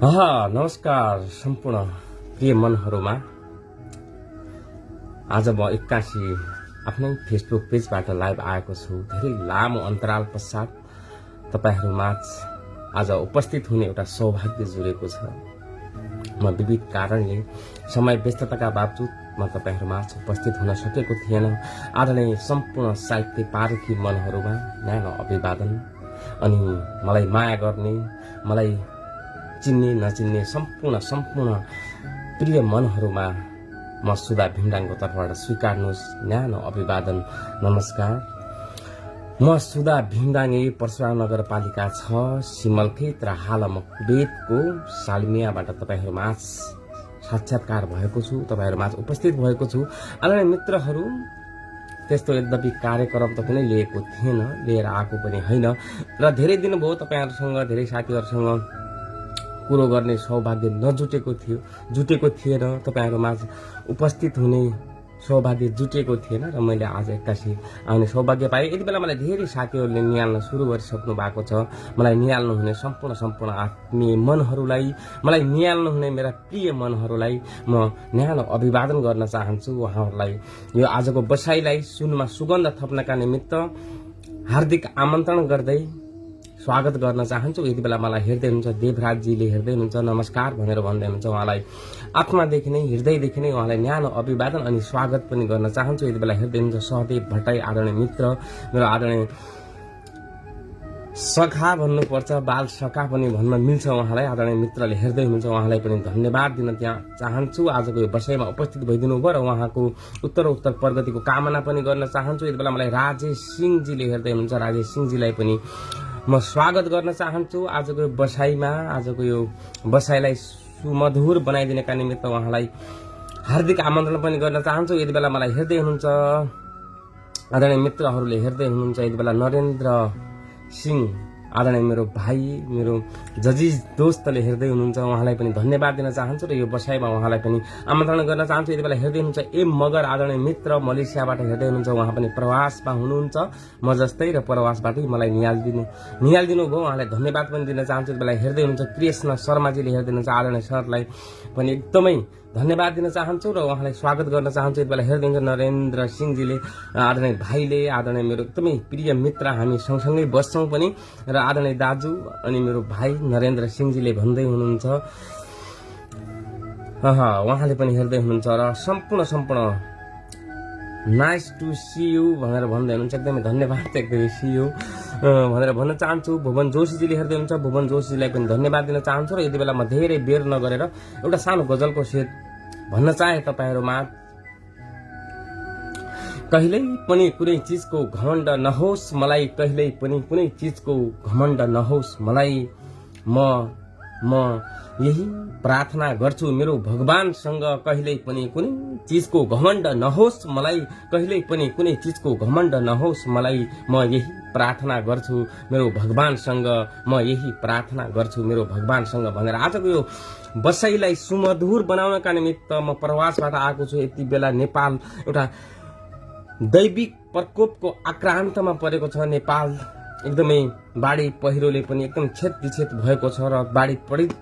नमस्कार सम्पूर्ण प्रिय मनहरूमा। आज म 81 आफ्नै फेसबुक पेजबाट लाइभ आएको छु। धेरै लामो अन्तराल पश्चात तपाईहरुमाझ आज उपस्थित हुने एउटा सौभाग्य जुरेको छ। म विविध कारणले समय व्यस्तताका बावजुद म तपाईहरुमाझ उपस्थित हुन सकेको थिएन। आदरणीय सम्पूर्ण साहित्य पारखी मनहरूमा न्यानो अभिवादन। अनि मलाई माया गर्ने, मलाई चिन्ने नचिन्ने सम्पूर्ण प्रिय मनहरूमा म सुधा भीमडाङको तर्फबाट स्वीकार्नुहोस् न्यानो अभिवादन, नमस्कार। म सुधा भीमडाङे परशुराम नगरपालिका 6 सिमलखेत र हाल म कुवेतको सालमियाबाट तपाईहरुमाझ साक्षात्कार भएको छु, तपाईहरुमाझ उपस्थित भएको छु। आदरणीय मित्रहरू, त्यस्तो यद्यपि कार्यक्रम त कुनै लिएको थिएन, लिएर आएको पनि होइन र धेरै दिन भयो तपाईहरुसँग, धेरै साथीहरुसँग कुरो गर्ने सौभाग्य जुटेको थिएन, तपाईहरुमाझ उपस्थित हुने सौभाग्य जुटेको थिएन र मैले आज 81 आउने सौभाग्य पाएँ। यति बेला मलाई धेरै साथीहरूले निहाल्न सुरु गरिसक्नु भएको छ। मलाई निहाल्नु हुने सम्पूर्ण आत्मीय मनहरूलाई, मलाई निहाल्नु हुने मेरा प्रिय मनहरूलाई म न्यानो अभिवादन गर्न चाहन्छु। उहाँहरूलाई यो आजको बसाइलाई सुनमा सुगन्ध थप्नका निमित्त हार्दिक आमन्त्रण गर्दै स्वागत गर्न चाहन्छु। यति बेला मलाई हेर्दै हुनुहुन्छ देवराजजीले हेर्दै हुनुहुन्छ, नमस्कार भनेर भन्दै हुनुहुन्छ। उहाँलाई आत्मादेखि नै, हृदयदेखि नै उहाँलाई न्यानो अभिवादन अनि स्वागत पनि गर्न चाहन्छु। यति बेला हेर्दै हुनुहुन्छ सहदेव भट्टाई, आदरणीय मित्र, मेरो आदरणीय सखा भन्नुपर्छ, बाल सखा पनि भन्न मिल्छ उहाँलाई। आदरणीय मित्रले हेर्दै हुनुहुन्छ, उहाँलाई पनि धन्यवाद दिन त्यहाँ चाहन्छु। आजको यो बसाइमा उपस्थित भइदिनु भयो र उहाँको उत्तर प्रगतिको कामना पनि गर्न चाहन्छु। यति बेला मलाई राजेश सिंहजीले हेर्दै हुनुहुन्छ, राजेश सिंहजीलाई पनि म स्वागत गर्न चाहन्छु आजको यो बसाइमा। आजको यो बसाइलाई सुमधुर बनाइदिनका निमित्त उहाँलाई हार्दिक आमन्त्रण पनि गर्न चाहन्छु। यति बेला मलाई हेर्दै हुनुहुन्छ आदरणीय मित्रहरूले हेर्दै हुनुहुन्छ। यति बेला नरेन्द्र सिंह, आदरणीय मेरो भाइ, मेरो जजिज दोस्तले हेर्दै हुनुहुन्छ, उहाँलाई पनि धन्यवाद दिन चाहन्छु र यो बसाइमा उहाँलाई पनि आमन्त्रण गर्न चाहन्छु। यति बेला हेर्दै हुनुहुन्छ एम मगर, आदरणीय मित्र, मलेसियाबाट हेर्दै हुनुहुन्छ। उहाँ पनि प्रवासमा हुनुहुन्छ, म जस्तै, र प्रवासबाटै मलाई निहालिदिनु भयो, उहाँलाई धन्यवाद पनि दिन चाहन्छु। यति बेला हेर्दै हुनुहुन्छ कृष्ण शर्माजीले हेर्दै हुनुहुन्छ, आदरणीय सरलाई पनि एकदमै धन्यवाद दिन चाहन्छु र उहाँलाई स्वागत गर्न चाहन्छु। यति बेला हेर्दै हुनुहुन्छ नरेन्द्र सिंहजीले, आदरणीय भाइले, आदरणीय मेरो एकदमै प्रिय मित्र, हामी सँगसँगै बस्छौँ पनि, र आदरणीय दाजु अनि मेरो भाइ नरेन्द्र सिंहजीले भन्दै हुनुहुन्छ, उहाँले पनि हेर्दै हुनुहुन्छ र सम्पूर्ण नाइस टु सी यु भनेर भन्दै हुनुहुन्छ। एकदमै धन्यवाद, एकदमै सी यु भनेर भन्न चाहन्छु। भुवन जोशीजीले हेर्दै हुनुहुन्छ, भुवन जोशीजीलाई पनि धन्यवाद दिन चाहन्छु। र यति बेला म धेरै बेर नगरेर एउटा सानो गजलको सेट भन्न चाहे तपाईहरुमा। कहिल्यै पनि कुनै चीजको घमण्ड नहोस् मलाई, कहिल्यै पनि कुनै चीजको घमण्ड नहोस् मलाई, म यही प्रार्थना गर्छु मेरो भगवानसँग। कहिल्यै पनि कुनै चीजको घमण्ड नहोस् मलाई, कहिल्यै पनि कुनै चीजको घमण्ड नहोस् मलाई, म यही प्रार्थना गर्छु मेरो भगवानसँग, म यही प्रार्थना गर्छु मेरो भगवानसँग भनेर आजको यो बसाइलाई सुमधुर बनाउनका निमित्त म प्रवासबाट आएको छु। यति बेला नेपाल एउटा दैविक प्रकोपको आक्रान्तमा परेको छ। नेपाल एकदमै बाढी पहिरोले पनि एकदम क्षतविक्षत भएको छ र बाढी पीडित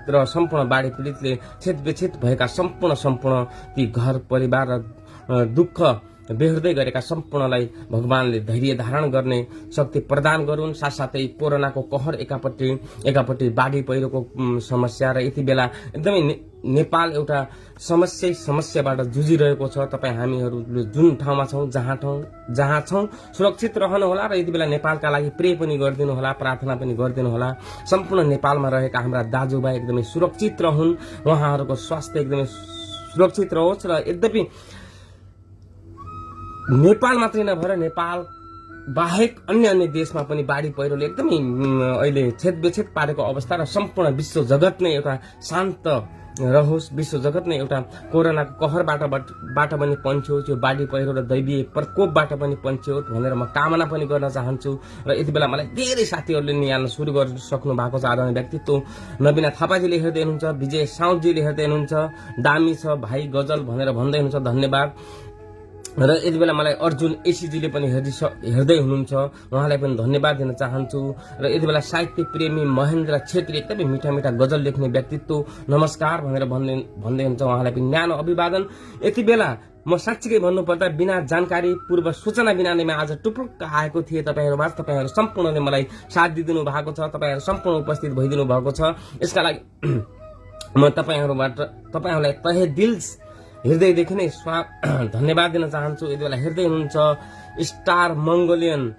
र सम्पूर्ण बाढी पीडितले क्षतविक्षत भएका सम्पूर्ण ती घर परिवार र दुःख बेहोर्दै गरेका सम्पूर्णलाई भगवानले धैर्य धारण गर्ने शक्ति प्रदान गरून्। साथसाथै कोरोनाको कहर एकापट्टि बाढी पहिरोको समस्या र यति बेला एकदमै नेपाल एउटा समस्याबाट जुझिरहेको छ। तपाई हामीहरूले जुन ठाउँमा छौं, जहाँ छौं सुरक्षित रहनु होला र यति बेला नेपालका लागि प्रे पनि गरिदिनु होला, प्रार्थना पनि गरिदिनु होला। सम्पूर्ण नेपालमा रहेका हाम्रा दाजुभाइ एकदमै सुरक्षित रहन्, उहाँहरूको स्वास्थ्य एकदमै सुरक्षित रहोस्। र यद्यपि नेपाल मात्रै नभएर नेपाल बाहेक अन्य देशमा पनि बाढी पहिरोले एकदमै अहिले क्षतविक्षत पारेको अवस्था र सम्पूर्ण विश्व जगत नै एउटा शान्त रहोस्, विश्व जगत नै एउटा कोरोनाको कहरबाट पनि पन्छोस्, यो बाढी पहिरो र दैवीय प्रकोपबाट पनि पन्छोस् भनेर म कामना पनि गर्न चाहन्छु। र यति बेला मलाई धेरै साथीहरूले निहाल्न सुरु गरिसक्नु भएको छ। आदरणीय व्यक्तित्व नबिना थापाजीले हेर्दै हुनुहुन्छ, विजय साउदजीले हेर्दै हुनुहुन्छ, दामी छ भाइ गजल भनेर भन्दै हुनुहुन्छ, धन्यवाद। र यति बेला मलाई अर्जुन एसीजीले पनि हेर्दै हुनुहुन्छ, उहाँलाई पनि धन्यवाद दिन चाहन्छु। र यति बेला साहित्य प्रेमी महेन्द्र छेत्री एकदमै मिठा मिठा गजल लेख्ने व्यक्तित्व नमस्कार भनेर भन्दै हुन्छ, उहाँलाई पनि न्यानो अभिवादन। यति बेला म साँच्चीकै भन्नुपर्दा बिना जानकारी पूर्व सूचना बिना नै म आज टुप्लुक्क आएको थिएँ तपाईँहरूमा। तपाईँहरू सम्पूर्णले मलाई साथ दिइदिनु भएको छ, तपाईँहरू सम्पूर्ण उपस्थित भइदिनु भएको छ। यसका लागि म तपाईँहरूलाई तहे दिल हृदयदेखि नै धन्यवाद दिन चाहन्छु। यति बेला हेर्दै हुनुहुन्छ स्टार मंगोलियन,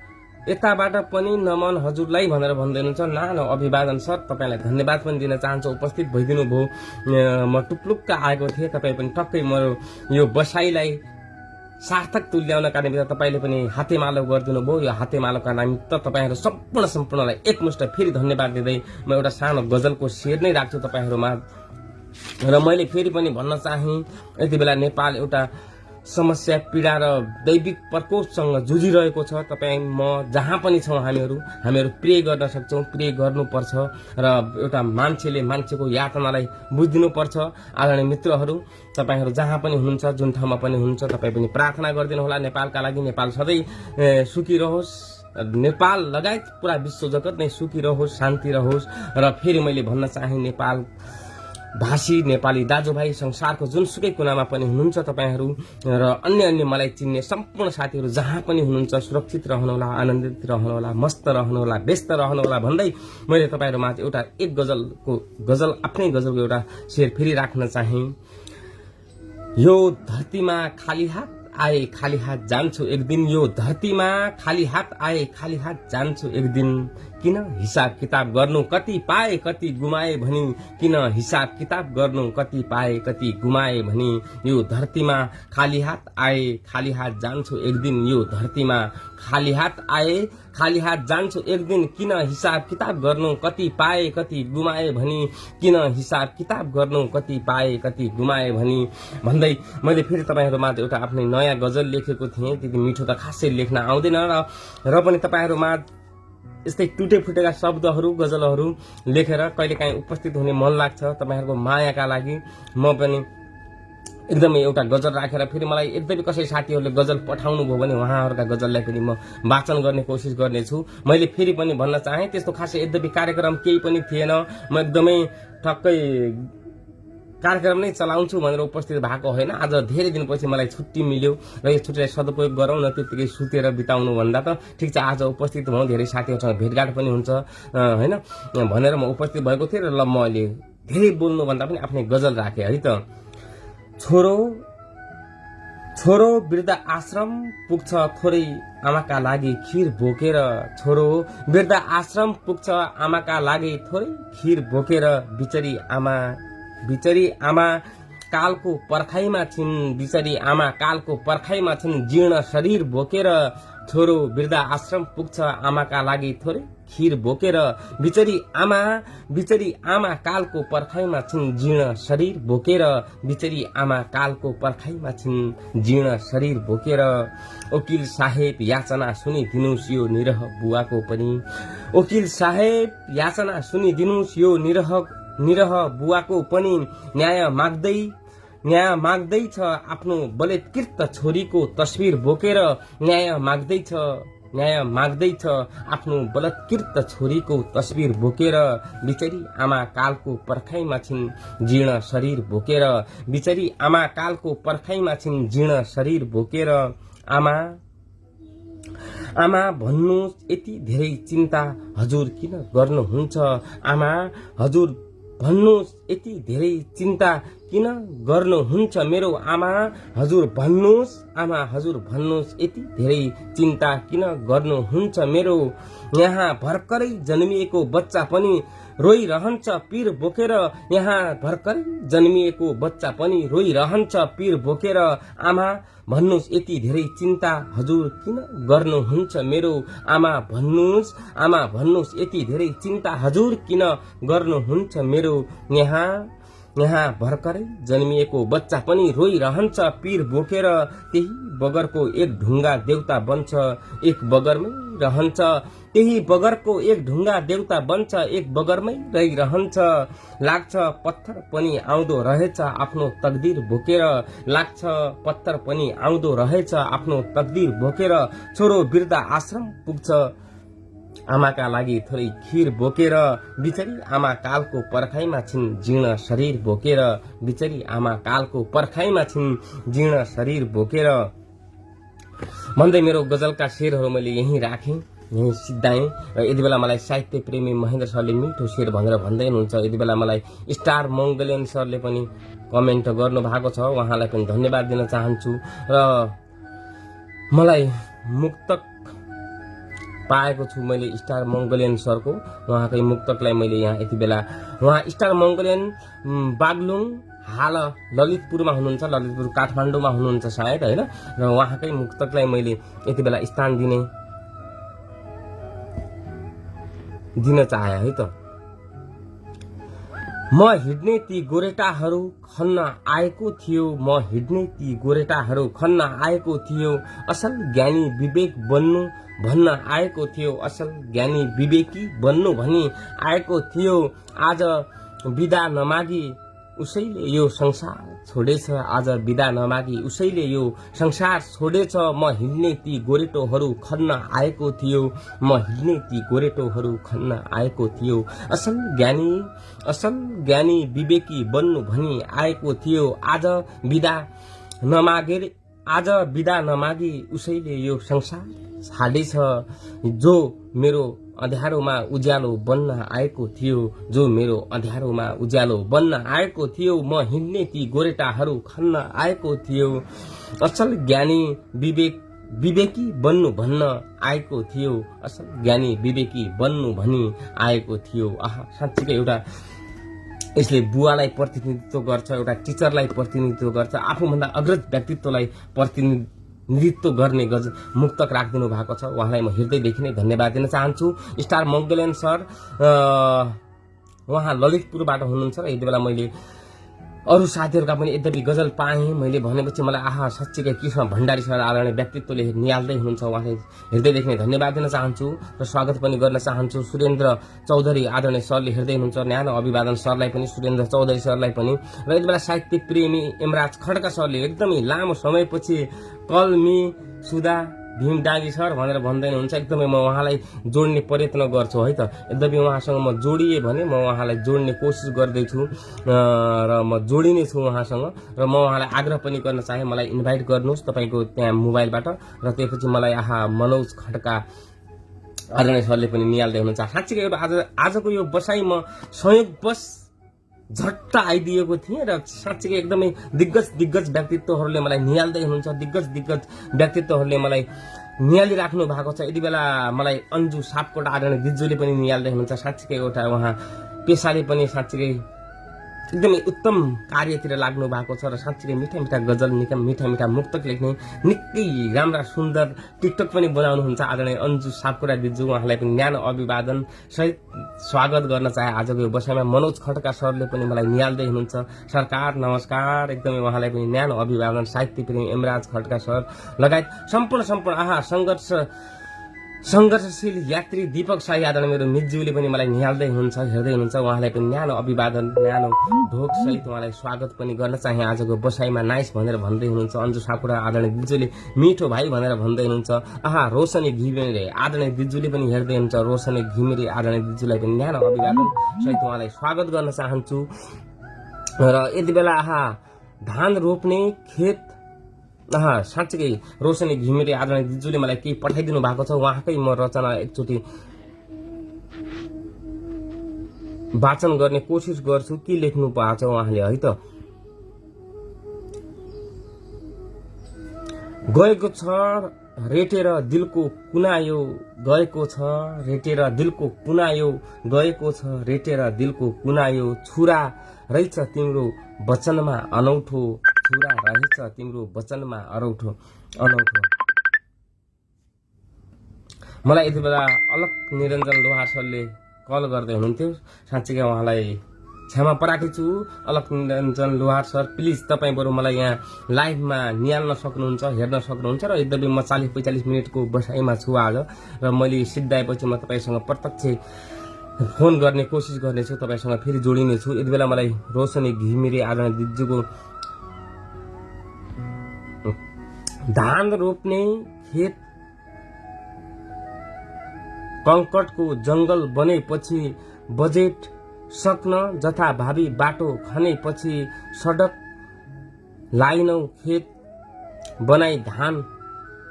यताबाट पनि नमन हजुरलाई भनेर भन्दै हुनुहुन्छ, नानो अभिवादन सर, तपाईँलाई धन्यवाद पनि दिन चाहन्छु, उपस्थित भइदिनु भयो। म टुप्लुक्क आएको थिएँ, तपाईँ पनि टक्कै म यो बसाइलाई सार्थक तुल्याउनका निमित्त तपाईँले पनि हातेमालो गरिदिनु भयो। यो हातेमालोका निमित्त तपाईँहरू सम्पूर्णलाई एकमुष्ट फेरि धन्यवाद दिँदै म एउटा सानो गजलको शेर नै राख्छु तपाईँहरूमा। र मैले फेरि पनि भन्न चाहे, यति बेला नेपाल एउटा समस्या पीडा र दैविक प्रकोपसँग जुझिरहेको छ। तपाईँ म जहाँ पनि छौँ हामीहरू प्रे गर्न सक्छौँ, प्रे गर्नुपर्छ र एउटा मान्छेको यातनालाई बुझिदिनुपर्छ। आदरणीय मित्रहरू, तपाईँहरू जहाँ पनि हुनुहुन्छ, जुन ठाउँमा पनि हुनुहुन्छ, तपाईँ पनि प्रार्थना गरिदिनु होला नेपालका लागि। नेपाल सधैँ सुखी रहोस्, नेपाल लगायत पुरा विश्व जगत नै सुखी रहोस्, शान्ति रहोस्। र फेरि मैले भन्न चाहे, नेपाल भाषी नेपाली दाजुभाइ संसारको जुनसुकै कुनामा पनि हुनुहुन्छ तपाईँहरू र अन्य मलाई चिन्ने सम्पूर्ण साथीहरू जहाँ पनि हुनुहुन्छ, सुरक्षित रहनुहोला, आनन्दित रहनुहोला, मस्त रहनुहोला, व्यस्त रहनुहोला भन्दै मैले तपाईँहरूमा एउटा गजल आफ्नै गजलको एउटा शेर फेरि राख्न चाहे। यो धरतीमा खाली हात आए खाली हात जान्छु एक दिन, यो धरतीमा खाली हात आए खाली हात जान्छु एक दिन। किन हिसाब किताब गर्नु कति पाए कति गुमाए भनी, किन हिसाब किताब गर्नु कति पाए कति गुमाए भनी। यो धरतीमा खाली हात आए खाली हात जान्छु एक दिन, यो धरतीमा खाली हात आए खाली हात जान्छु एक दिन। किन हिसाब किताब गर्नु कति पाए कति गुमाए भनी, किन हिसाब किताब गर्नु कति पाए कति गुमाए भनी भन्दै मैले फेरि तपाईँहरूमा एउटा आफ्नै नयाँ गजल लेखेको थिएँ। त्यति मिठो त खासै लेख्न आउँदैन र पनि तपाईँहरूमा यस्तै टुटे फुटेका शब्दहरू गजलहरू लेखेर कहिलेकाहीँ उपस्थित हुने मन लाग्छ तपाईँहरूको मायाका लागि। म पनि एकदमै एउटा गजल राखेर फेरि मलाई एकदमै कसै साथीहरूले गजल पठाउनु भयो भने उहाँहरूका गजललाई पनि म वाचन गर्ने कोसिस गर्नेछु। मैले फेरि पनि भन्न चाहे, त्यस्तो खासै यद्यपि कार्यक्रम केही पनि थिएन, म एकदमै ठक्कै कार्यक्रम नै चलाउँछु भनेर उपस्थित भएको होइन। आज धेरै दिनपछि मलाई छुट्टी मिल्यो र यो छुट्टीलाई सदुपयोग गरौँ न, त्यतिकै सुतेर बिताउनु भन्दा त ठिक छ आज उपस्थित भउँ, धेरै साथीहरूसँग भेटघाट पनि हुन्छ होइन भनेर म उपस्थित भएको थिएँ। र ल म अहिले धेरै बोल्नुभन्दा पनि आफ्नै गजल राखेँ है त। छोरो वृद्ध आश्रम पुग्छ थोरै आमाका लागि खीर बोकेर, छोरो वृद्ध आश्रम पुग्छ आमाका लागि थोरै खीर बोकेर। बिचरी आमा कालको पर्खाइमा छिन्, बिचरी आमा कालको पर्खाइमा छिन्, जीर्ण शरीर बोकेर। छोरो वृद्ध आश्रम पुग्छ आमाका लागि थोरै खीर बोकेर। बिचरी आमा कालको पर्खाइमा छिन्, जीर्ण शरीर बोकेर। बिचरी आमा कालको पर्खाइमा छिन्, जीर्ण शरीर बोकेर। वकिल साहेब याचना सुनिदिनुस् यो निरह बुवाको पनि, वकिल साहेब याचना सुनिदिनुस् यो निरह बुवाको पनि। न्याय माग्दैछ आफ्नो बलात्कृत छोरीको तस्बिर बोकेर। न्याय माग्दैछ आफ्नो बलात्कृत छोरीको तस्बिर बोकेर। बिचरी आमा कालको पर्खाइमा छिन्, जीर्ण शरीर बोकेर। बिचरी आमा कालको पर्खाइमा छिन्, जीर्ण शरीर बोकेर। आमा भन्नुहोस् यति धेरै चिन्ता हजुर किन गर्नुहुन्छ, आमा हजुर भन्नुहोस् यति धेरै चिन्ता किन गर्नुहुन्छ मेरो। आमा हजुर भन्नुहोस् यति धेरै चिन्ता किन गर्नुहुन्छ मेरो। यहाँ भर्खरै जन्मिएको बच्चा पनि रोइरहन्छ पीर बोकेर, यहाँ भर्खरै जन्मिएको बच्चा पनि रोइरहन्छ पीर बोकेर। आमा भन्नुहोस् यति धेरै चिन्ता हजुर किन गर्नुहुन्छ मेरो। आमा भन्नुहोस् यति धेरै चिन्ता हजुर किन गर्नुहुन्छ मेरो। यहाँ भर्खरै जन्मिएको बच्चा पनि रोइरहन्छ पीर बोकेर, त्यही बगरको एक ढुङ्गा देउता बन्छ, एक बगरमै रहन्छ। त्यही बगरको एक ढुङ्गा देउता बन्छ, एक बगरमै रहिरहन्छ। लाग्छ पत्थर पनि आउँदो रहेछ आफ्नो तकदिर बोकेर, लाग्छ पत्थर पनि आउँदो रहेछ आफ्नो तकदिर बोकेर। छोरो वृद्ध आश्रम पुग्छ आमाका लागि थोरै खिर बोकेर, बिचरी आमा कालको पर्खाइमा छिन् जीर्ण शरीर बोकेर, बिचरी आमा कालको पर्खाइमा छिन् जीर्ण शरीर बोकेर। भन्दै मेरो गजलका शेरहरू मैले यहीँ राखेँ, यहीँ सिद्धाएँ। र यति बेला मलाई साहित्य प्रेमी महेन्द्र सरले मिठो शेर भनेर भन्दै हुनुहुन्छ। यति बेला मलाई स्टार मङ्गोलियन सरले पनि कमेन्ट गर्नु भएको छ, उहाँलाई पनि धन्यवाद दिन चाहन्छु। र मलाई मुक्तक पाएको छु मैले स्टार मङ्गोलियन सरको, उहाँकै मुक्तकलाई मैले यहाँ यति बेला, उहाँ स्टार मङ्गोलियन बागलुङ हाल ललितपुरमा हुनुहुन्छ, ललितपुर काठमाडौँमा हुनुहुन्छ सायद होइन। र उहाँकै मुक्तकलाई मैले यति बेला स्थान दिन चाहे है त। म हिड्ने ती गोरेटाहरू खन्न आएको थियो, म हिड्ने ती गोरेटाहरू खन्न आएको थियो, असल ज्ञानी विवेक बन्नु भन्न आएको थियो, असल ज्ञानी विवेकी बन्नु भनी आएको थियो। आज बिदा नमागी उसैले यो संसार छोडेछ, आज बिदा नमागी उसैले यो संसार छोडेछ। म हिड्ने ती गोरेटोहरू खन्न आएको थियो, म हिड्ने ती गोरेटोहरू खन्न आएको थियो, असल ज्ञानी विवेकी बन्नु भनी आएको थियो। आज बिदा नमागी उसैले यो संसार छाडेछ, जो मेरो अँध्यारोमा उज्यालो बन्न आएको थियो, जो मेरो अँध्यारोमा उज्यालो बन्न आएको थियो। म हिँड्ने ती गोरेटाहरू खन्न आएको थियो, असल ज्ञानी विवेकी बन्नु भन्न आएको थियो, असल ज्ञानी विवेकी बन्नु भनी आएको थियो। आहा, साँच्चीकै एउटा यसले बुवालाई प्रतिनिधित्व गर्छ, एउटा टिचरलाई प्रतिनिधित्व गर्छ, आफूभन्दा अग्रज व्यक्तित्वलाई प्रतिनिधित्व गर्ने मुक्तक राखिदिनु भएको छ। उहाँलाई म हृदयदेखि नै धन्यवाद दिन चाहन्छु। स्टार मङ्गोलियन सर उहाँ ललितपुरबाट हुनुहुन्छ र यति बेला मैले अरू साथीहरूका पनि यद्यपि गजल पाएँ मैले भनेपछि मलाई आहा साँच्चीकै कृष्ण भण्डारी सर आदरणीय व्यक्तित्वले निहाल्दै हुनुहुन्छ, उहाँलाई हृदयदेखि नै धन्यवाद दिन चाहन्छु र स्वागत पनि गर्न चाहन्छु। सुरेन्द्र चौधरी आदरणीय सरले हेर्दै हुनुहुन्छ, न्यानो अभिवादन सरलाई पनि, सुरेन्द्र चौधरी सरलाई पनि। र यति बेला साहित्य प्रेमी यमराज खड्का सरले एकदमै लामो समयपछि कल मी सुधा भीम डाँगी सर भनेर भन्दै हुनुहुन्छ। एकदमै म उहाँलाई जोड्ने प्रयत्न गर्छु है त। यद्यपि उहाँसँग म जोडिए भने म उहाँलाई जोड्ने कोसिस गर्दैछु र म जोडिने छु उहाँसँग। र म उहाँलाई आग्रह पनि गर्न चाहे मलाई इन्भाइट गर्नुहोस् तपाईँको त्यहाँ मोबाइलबाट। र त्यसपछि मलाई मनोज खड्का आदरणीय सरले पनि निहाल्दै हुनुहुन्छ। साँच्चीकै आजको यो बसाइ म संयोगवश झट्ट आइदिएको थिएँ र साँच्चीकै एकदमै दिग्गज व्यक्तित्वहरूले मलाई निहाल्दै हुनुहुन्छ, दिग्गज व्यक्तित्वहरूले मलाई निहालिराख्नु भएको छ। यति बेला मलाई अन्जु सापकोटा आदरणीय दिज्जुले पनि निहाल्दै हुनुहुन्छ। साँच्चीकै एउटा उहाँ पेसाले पनि साँच्चीकै एकदमै उत्तम कार्यतिर लाग्नु भएको छ र साँच्चीकै मिठा गजल, मिठा मुक्तक लेख्ने निकै राम्रा सुन्दर टिकटक पनि बनाउनुहुन्छ आदरणीय अन्जु सापकोटा दिज्जु, उहाँलाई पनि न्यानो अभिवादन सहित स्वागत गर्न चाहे आजको यो बसाइमा। मनोज खड्का सरले पनि मलाई निहाल्दै हुनुहुन्छ, सरकार नमस्कार, एकदमै उहाँलाई पनि न्यानो अभिवादन। साहित्य प्रेमी यमराज खड्का सर लगायत सम्पूर्ण संघर्षशील यात्री दीपक शाही आदरणीय मेरो मिज्यूले पनि मलाई निहाल्दै हुनुहुन्छ, हेर्दै हुनुहुन्छ, उहाँलाई पनि न्यानो अभिवादन, न्यानो ढोक सहित उहाँलाई स्वागत पनि गर्न चाहे आजको बसाइमा। नाइस भनेर भन्दै हुनुहुन्छ अन्जु सापकोटा आदरणीय दिज्जुले, मिठो भाइ भनेर भन्दै हुनुहुन्छ। रोशनी घिमिरे आदरणीय दिज्जुले पनि हेर्दै हुनुहुन्छ, रोशनी घिमिरे आदरणीय दिज्जुलाई पनि न्यानो अभिवादन सहित उहाँलाई स्वागत गर्न चाहन्छु। र यति बेला धान रोप्ने खेत साँच्चीकै रोशनी घिमिरे आदरणीय दिज्जुले मलाई केही पठाइदिनु भएको छ, उहाँकै म रचना एकचोटि वाचन गर्ने कोसिस गर्छु। के लेख्नु भएको छ उहाँले है त। गएको छ रेटेर दिलको कुनायो, गएको छ रेटेर दिलको कुनायो, गएको छ रेटेर दिलको कुनायो, छुरा रहेछ तिम्रो वचनमा अनौठो, छुरा रहेछ तिम्रो वचनमा अनौठो। मलाई यति बेला अलक निरञ्जन लोहार सरले कल गर्दै हुनुहुन्थ्यो, साँच्चीकै उहाँलाई क्षमा प्रार्थी छु। अलक निरञ्जन लोहार सर प्लिज तपाईँ बरु मलाई यहाँ लाइभमा निहाल्न सक्नुहुन्छ, हेर्न सक्नुहुन्छ र यद्यपि म 40-45 मिनटको बसाइमा छु आज र मैले सिद्धाएपछि म तपाईँसँग प्रत्यक्ष फोन गर्ने कोसिस गर्नेछु, तपाईँसँग फेरि जोडिनेछु। यति बेला मलाई रोशनी घिमिरे आदरणीय दिदीज्यूको धान रोप्ने खेत कङ्कटको जंगल बनेपछि बजेट सक्न जथाभावी बाटो खनेपछि सडक लाइनौ खेत बनाई धान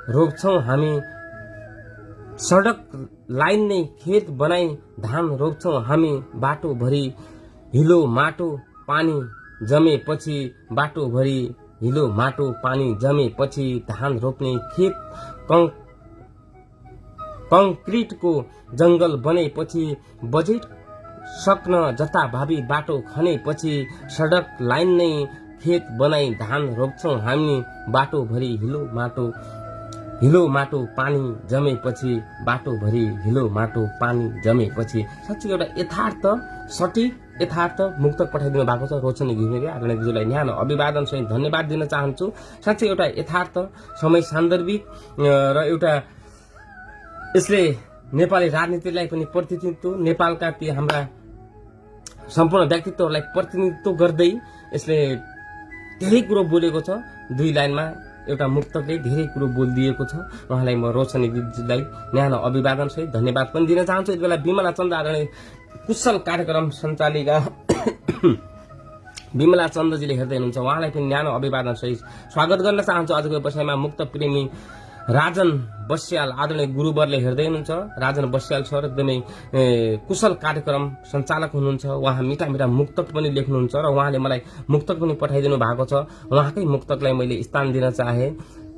रोप्छौं हामी। सडक लाइन नै खेत बनाई धान रोप्छौं हामी। बाटो भरि हिलो माटो पानी जमेपछि बाटो भरि हिलो माटो पानी जमेपछि धान रोप्ने खेत कङ्क्रिटको जंगल बनेपछि बजेट सक्न जथाभावी बाटो खनेपछि सडक लाइन नै खेत बनाई धान रोप्छौं हामी। बाटो भरि हिलो माटो पानी जमेपछि बाटो भरि हिलो माटो पानी जमेपछि। साँच्चै एउटा यथार्थ सटीक यथार्थ मुक्तक पठाइदिनु भएको छ रोशनी घिमिरे आदरणीय दिदीलाई न्यानो अभिवादन सहित धन्यवाद दिन चाहन्छु। साँच्चै एउटा यथार्थ समय सान्दर्भिक र एउटा यसले नेपाली राजनीतिलाई पनि प्रतिनिधित्व, नेपालका ती हाम्रा सम्पूर्ण व्यक्तित्वहरूलाई प्रतिनिधित्व गर्दै यसले धेरै कुरो बोलेको छ। 2 लाइनमा एउटा मुक्तकले धेरै कुरो बोलिदिएको छ। उहाँलाई म रोशनी दिदीलाई न्यानो अभिवादन सहित धन्यवाद पनि दिन चाहन्छु। यति बेला विमला चन्द आदरणीय कुशल कार्यक्रम सञ्चालिका विमला चन्दजीले हेर्दै हुनुहुन्छ, उहाँलाई पनि न्यानो अभिवादन सहित स्वागत गर्न चाहन्छु। आजको विषयमा मुक्त प्रेमी राजन बस्याल आदरणीय गुरुवरले हेर्दै हुनुहुन्छ। राजन बस्याल सर एकदमै कुशल कार्यक्रम सञ्चालक हुनुहुन्छ। उहाँ मिठा मिठा मुक्तक पनि लेख्नुहुन्छ र उहाँले मलाई मुक्तक पनि पठाइदिनु भएको छ। उहाँकै मुक्तकलाई मैले स्थान दिन चाहे।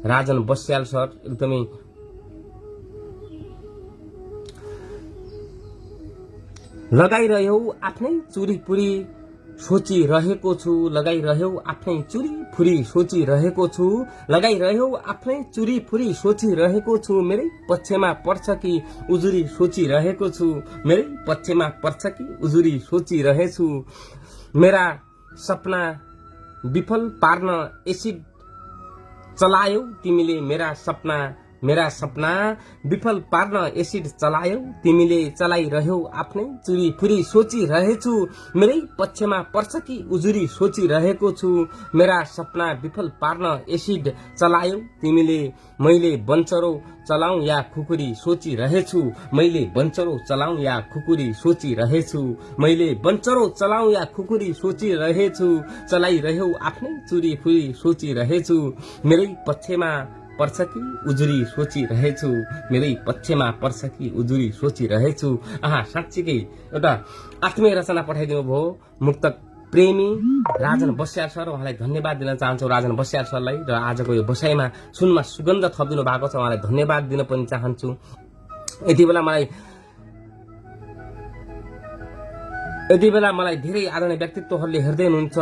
राजन बस्याल सर एकदमै लगाइरह्यौ आफ्नै चुरीपुरी सोचिरहेको छु। लगाइरह्यौ आफ्नै चुरीफुरी सोचिरहेको छु। लगाइरह्यौ आफ्नै चुरीफुरी सोचिरहेको छु। मेरै पक्षमा पर्छ कि उजुरी सोचिरहेको छु। मेरै पक्षमा पर्छ कि उजुरी सोचिरहेछु। मेरा सपना विफल पार्न एसिड चलायौ तिमीले। मेरा सपना विफल पार्न एसिड चलायौ तिमीले। चलाइरह्यौ आफ्नै चुरीफुरी सोचिरहेछु। मेरै पक्षमा पर्छ कि उजुरी सोचिरहेको छु। मेरा सपना विफल पार्न एसिड चलायौ तिमीले। मैले बन्चरो चलाऊ या खुकुरी सोचिरहेछु। मैले बन्चरो चलाऊ या खुकुरी सोचिरहेछु। मैले बन्चरो चलाऊ या खुकुरी सोचिरहेछु। चलाइरह्यौ आफ्नै चुरीफुरी सोचिरहेछु। मेरै पक्षमा पर्छ कि उजुरी सोचिरहेछु। मेरै पक्षमा पर्छ कि उजुरी सोचिरहेछु। साँच्चीकै एउटा आत्मीय रचना पठाइदिनु भयो मुक्तक प्रेमी राजन बस्याल सर। उहाँलाई धन्यवाद दिन चाहन्छु राजन बस्याल सरलाई। र आजको यो बसाइमा सुनमा सुगन्ध थपिदिनु भएको छ, उहाँलाई धन्यवाद दिन पनि चाहन्छु। यति बेला मलाई धेरै आदरणीय व्यक्तित्वहरूले हेर्दै हुनुहुन्छ।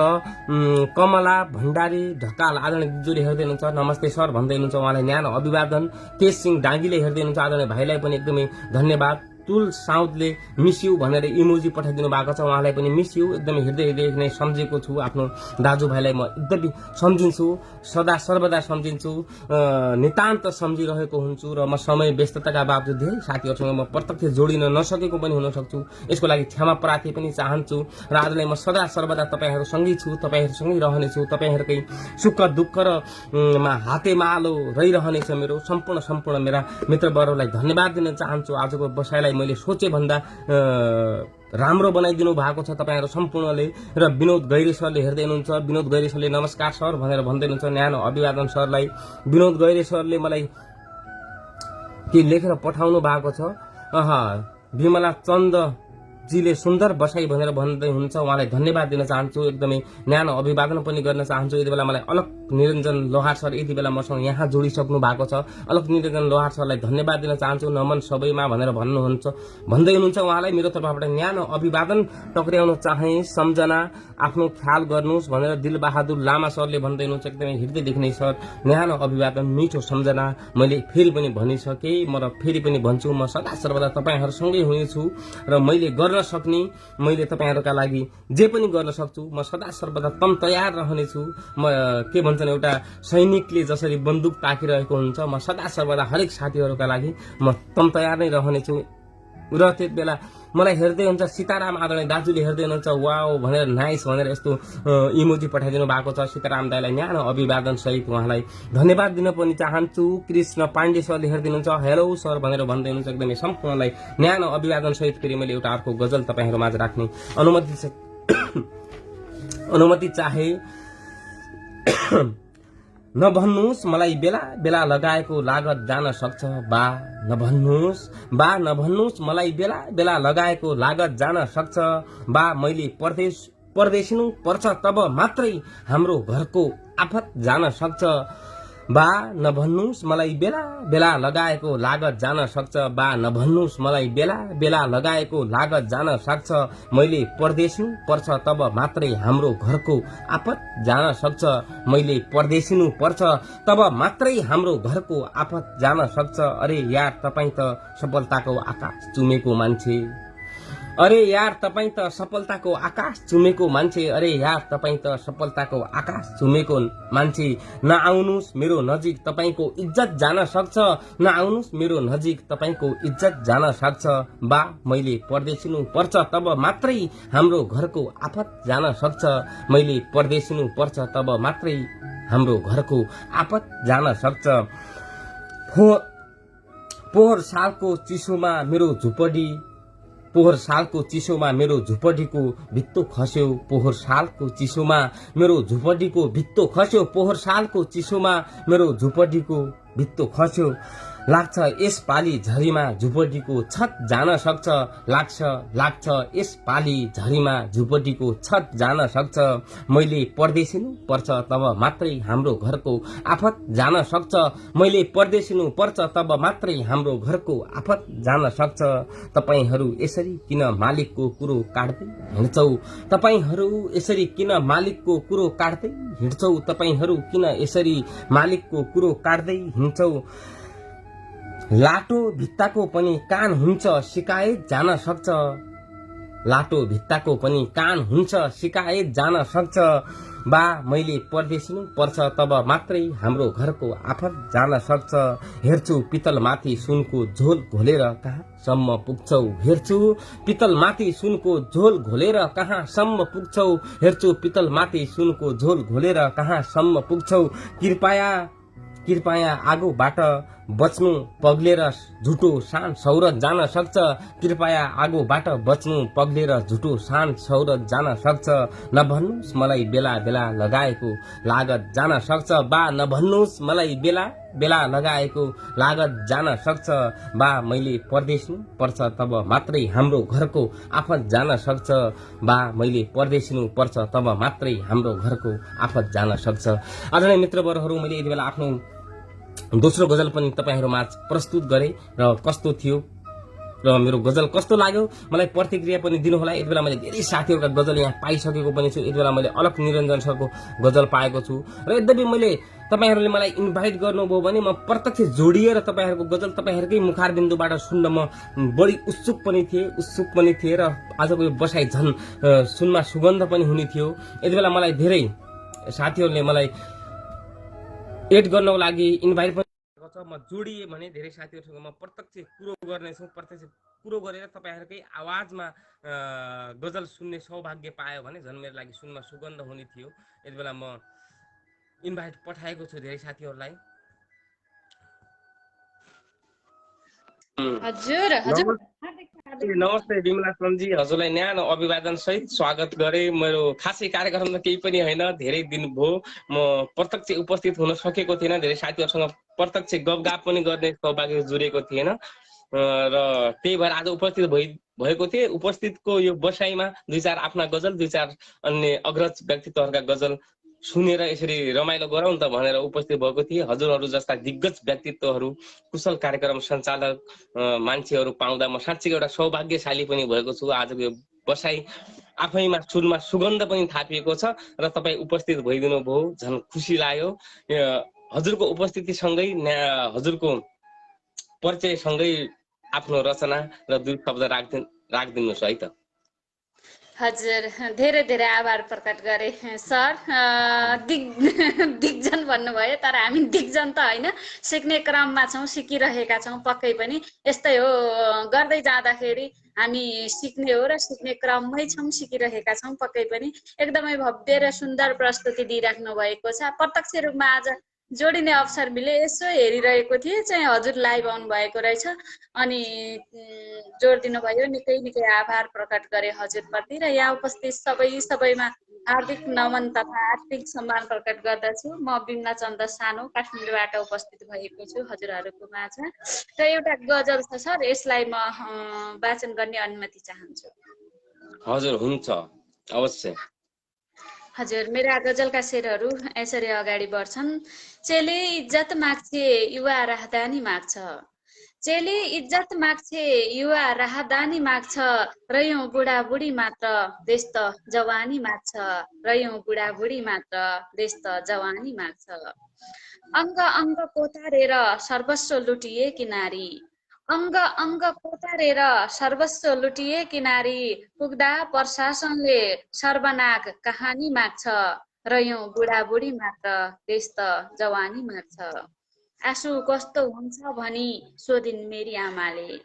कमला भण्डारी ढकाल आदरणीय दिदीले हेर्दै हुनुहुन्छ, नमस्ते सर भन्दै हुनुहुन्छ, उहाँलाई न्यानो अभिवादन। तेज सिंह डाङ्गीले हेर्दै हुनुहुन्छ, आदरणीय भाइलाई पनि एकदमै धन्यवाद। तुल साउदले मिस यु भनेर इमोजी पठाइदिनु भएको छ, उहाँलाई पनि मिस यु। एकदमै हृदय नै सम्झेको छु आफ्नो दाजुभाइलाई, म एकदमै सम्झिन्छु, सदा सर्वदा सम्झिन्छु, नितान्त सम्झिरहेको हुन्छु। र म समय व्यस्तताका बावजुद धेरै साथीहरूसँग म प्रत्यक्ष जोडिन नसकेको पनि हुन सक्छु। यसको लागि क्षमा प्रार्थी पनि चाहन्छु। र आजलाई म सदा सर्वदा तपाईँहरूसँगै छु, तपाईँहरूसँगै रहनेछु। तपाईँहरूकै सुख दुःख र हातेमालो रहिरहनेछ। मेरो सम्पूर्ण मेरा मित्रवर्गलाई धन्यवाद दिन चाहन्छु। आजको बसाइलाई मैले सोचे भन्दा राम्रो बनाइदिनु भएको छ तपाईहरु सम्पूर्णले। र विनोद गैरे सरले हेर्दै हुनुहुन्छ, विनोद गैरे सरले नमस्कार सर भनेर भन्दै हुनुहुन्छ, न्यानो अभिवादन सरलाई। विनोद गैरे सरले मलाई के लेखेर पठाउनु भएको छ, विमला चन्द जीले सुन्दर बसाई भनेर भन्दै हुनुहुन्छ, उहाँलाई धन्यवाद दिन चाहन्छु। एकदमै न्यानो अभिवादन पनि गर्न चाहन्छु। यति बेला मलाई अलक निरञ्जन लोहार सर यति बेला मसँग यहाँ जोडिसक्नु भएको छ। अलक निरञ्जन लोहार सरलाई धन्यवाद दिन चाहन्छु। नमन सबैमा भनेर भन्दै हुनुहुन्छ, उहाँलाई मेरो तर्फबाट न्यानो अभिवादन टक्र्याउन चाहे। सम्झना आफ्नो ख्याल गर्नुहोस् भनेर दिलबहादुर लामा सरले भन्दै हुनुहुन्छ, एकदमै हृदयदेखि नै सर न्यानो अभिवादन, मिठो सम्झना। मैले फेरि पनि भनिसके, म फेरि पनि भन्छु, म सदा सर्वदा तपाईहरुसँगै हुनेछु र मैले गर्न गर्न सक्ने मैले तपाईहरुका लागि जे पनि गर्न सक्छु। म सदा सर्वदा तम तयार रहनेछु। म के भन्छन् एउटा सैनिकले जसरी बन्दुक ताकिरहेको हुन्छ, म सदा सर्वदा हरेक साथीहरुका लागि म तम तयार नै रहनेछु। र त्यति बेला मलाई हेर्दै हुन्छ सीताराम आदरणीय दाजुले हेर्दै हुनुहुन्छ, वाओ भनेर नाइस भनेर यस्तो इमोजी पठाइदिनु भएको छ। सीताराम दाइलाई न्यानो अभिवादन सहित उहाँलाई धन्यवाद दिन पनि चाहन्छु। कृष्ण पाण्डे सरले हेर्दै हुनुहुन्छ, हेलो सर भनेर भन्दै हुनुहुन्छ। एकदमै सम्पूर्णलाई न्यानो अभिवादन सहित फेरि मैले एउटा अर्को गजल तपाईहरु माझ राख्ने अनुमति चाहे। नभन्नुस् मलाई बेला बेला लगाएको लागत जान सक्छ बा नभन्नुस् मलाई बेला बेला लगाएको लागत जान सक्छ बा मैले परदेशिनु पर्छ तब मात्रै हाम्रो घरको आफत जान सक्छ बा नभन्नुस् मलाई बेला बेला लगाएको लागत जान सक्छ बा नभन्नुस् मलाई बेला बेला लगाएको लागत जान सक्छ मैले परदेशिनु पर्छ तब मात्रै हाम्रो घरको आफत जान सक्छ मैले परदेशिनु पर्छ तब मात्रै हाम्रो घरको आफत जान सक्छ। अरे यार तपाई त सफलताको आकाश चुमेको मान्छे, अरे यार तपाई त सफलताको आकाश चुमेको मान्छे, अरे यार तपाई त सफलताको आकाश चुमेको मान्छे। नआउनुस् मेरो नजिक तपाईको इज्जत जान सक्छ, नआउनुस् मेरो नजिक तपाईको इज्जत जान सक्छ बा मैले परदेशिनु पर्छ तब मात्रै हाम्रो घरको आफत जान सक्छ मैले परदेशिनु पर्छ तब मात्रै हाम्रो घरको आफत जान सक्छ। पोहोर सालको चिसोमा मेरो झुपडी, पोहोर सालको चिसोमा मेरो झुपडीको भित्तो खस्यो, पोहोर सालको चिसोमा मेरो झुपडीको भित्तो खस्यो, पोहोर सालको चिसोमा मेरो झुपडीको भित्तो खस्यो। लाग्छ यस पाली झरीमा झुपडीको छत जान सक्छ, लाग्छ यस पाली झरीमा झुपडीको छत जान सक्छ मैले परदेशिनु पर्छ तब मात्रै हाम्रो घरको आफत जान सक्छ मैले परदेशिनु पर्छ तब मात्रै हाम्रो घरको आफत जान सक्छ। तपाईहरु यसरी किन मालिकको कुरो काट्दै हिँड्छौ, तपाईहरु यसरी किन मालिकको कुरो काट्दै हिँड्छौ, तपाईहरु किन यसरी मालिकको कुरो काट्दै हिँड्छौ। लाटो भित्ताको पनि कान हुन्छ शिकायत जान सक्छ, लाटो भित्ताको पनि कान हुन्छ शिकायत जान सक्छ बा मैले परदेशिनु पर्छ तब मात्रै हाम्रो घरको आफत जान सक्छ। हेर्छु पितल माथि सुनको झोल घोलेर कहाँसम्म पुग्छौ, हेर्छु पितल माथि सुनको झोल घोलेर कहाँसम्म पुग्छौ, हेर्छु पितल माथि सुनको झोल घोलेर कहाँसम्म पुग्छौ। कृपया आगोबाट बच्नु पग्लेर झुटो सान सौरत जान सक्छ, कृपया आगोबाट बच्नु पग्लेर झुटो सान सौरत जान सक्छ। नभन्नुस् मलाई बेला बेला लगाएको लागत जान सक्छ बा नभन्नुस् मलाई बेला बेला लगाएको लागत जान सक्छ बा मैले परदेशिनु पर्छ तब मात्रै हाम्रो घरको आफत जान सक्छ बा मैले परदेशिनु पर्छ तब मात्रै हाम्रो घरको आफत जान सक्छ। आदरणीय मित्रवरहरू, मैले यति बेला आफ्नो दोस्रो गजल पनि तपाईहरुमा प्रस्तुत गरे र कस्तो थियो र मेरो गजल कस्तो लाग्यो मलाई प्रतिक्रिया पनि दिनुहोला। यति बेला मैले धेरै साथीहरुका गजल यहाँ पाइसकेको पनि छु। यति बेला मैले अलक निरञ्जन सरको गजल पाएको छु र यद्यपि मैले तपाईहरुले मलाई इन्भाइट गर्नुभयो भने म प्रत्यक्ष जोडिएर तपाईहरुको गजल तपाईहरुकै मुखारबिन्दुबाट सुन्न म बढी उत्सुक पनि थिए र आजको यो बसाइ झन् सुनमा सुगन्ध पनि हुने थियो। यति बेला मलाई धेरै साथीहरुले मलाई एड गर्नको लागि इन्भाइट पनि गरेको छ। म जोडिए भने धेरै साथीहरुसँग म प्रत्यक्ष कुरो गर्नेछु, प्रत्यक्ष कुरो गरेर तपाईहरुकै आवाजमा गजल सुन्ने सौभाग्य पायो भने झन् मेरो लागि सुनमा सुगन्ध हुने थियो। यति बेला म इन्भाइट पठाएको छु धेरै साथीहरुलाई। हजुर नमस्ते विमला सन्जी, हजुरलाई न्यानो अभिवादन सहित स्वागत गरे। मेरो खासै कार्यक्रममा केही पनि होइन, धेरै दिन भयो म प्रत्यक्ष उपस्थित हुन सकेको थिएन, धेरै साथीहरुसँग प्रत्यक्ष गफगाफ पनि गर्ने सौभाग्य जुरेको थिएन र त्यही भएर आज उपस्थित भएको थिए। उपस्थितको यो बसाइमा दुई चार आफ्ना गजल, दुई चार अन्य अग्रज व्यक्तित्वहरुका गजल सुनेर यसरी रमाइलो गरौँ त भनेर उपस्थित भएको थिए। हजुरहरू जस्ता दिग्गज व्यक्तित्वहरू, कुशल कार्यक्रम सञ्चालक मान्छेहरू पाउँदा म साँच्चै एउटा सौभाग्यशाली पनि भएको छु। आजको यो बसाइ आफैमा सुनमा सुगन्ध पनि थापिएको छ र तपाईँ उपस्थित भइदिनु भयो, झन् खुसी लाग्यो। हजुरको उपस्थितिसँगै हजुरको परिचयसँगै आफ्नो रचना र दुई शब्द राखिदिनुहोस् है त। हजुर, धेरै धेरै आभार प्रकट गरे सर। दिग्जन भन्नुभयो, तर हामी दिग्जन त होइन, सिक्ने क्रममा छौँ, सिकिरहेका छौँ पक्कै पनि। यस्तै हो, गर्दै जाँदाखेरि हामी सिक्ने हो र सिक्ने क्रममै छौँ, सिकिरहेका छौँ पक्कै पनि। एकदमै भव्य र सुन्दर प्रस्तुति दिइराख्नु भएको छ। प्रत्यक्ष रूपमा आज जोडिने अवसर मिले, यसो हेरिरहेको थिएँ चाहिँ हजुर लाइभ आउनु भएको रहेछ। अनि जोड दिनुभयो, निकै निकै आभार प्रकट गरे हजुरप्रति र यहाँ उपस्थित सबैमा हार्दिक नमन तथा हार्दिक सम्मान प्रकट गर्दछु। म बिमला चन्द सानो काठमाडौँबाट उपस्थित भएको छु हजुरहरूको माझ र एउटा गजल छ सर, यसलाई म वाचन गर्ने अनुमति चाहन्छु। हजुर, हुन्छ, अवश्य। हजुर, मेरा गजलका शेरहरू यसरी अगाडि बढ्छन्। चेली इज्जत माग्छे युवा राहदानी माग्छ, चेली इज्जत माग्छे युवा राहदानी माग्छ, रयौँ बुढाबुढी मात्र देश त जवानी माग्छ, रयौँ बुढाबुढी मात्र देश त जवानी माग्छ। अङ्ग अङ्ग कोतारेर सर्वस्व लुटिएकी नारी, अङ्ग अङ्ग कोतारेर सर्वस्व लुटिएकी नारी, पुग्दा प्रशासनले सर्वनाक कहानी माग्छ, रयौँ बुढाबुढी मात्र देश त जवानी माग्छ। आँसु कस्तो हुन्छ भनी सोधिन् मेरी आमाले,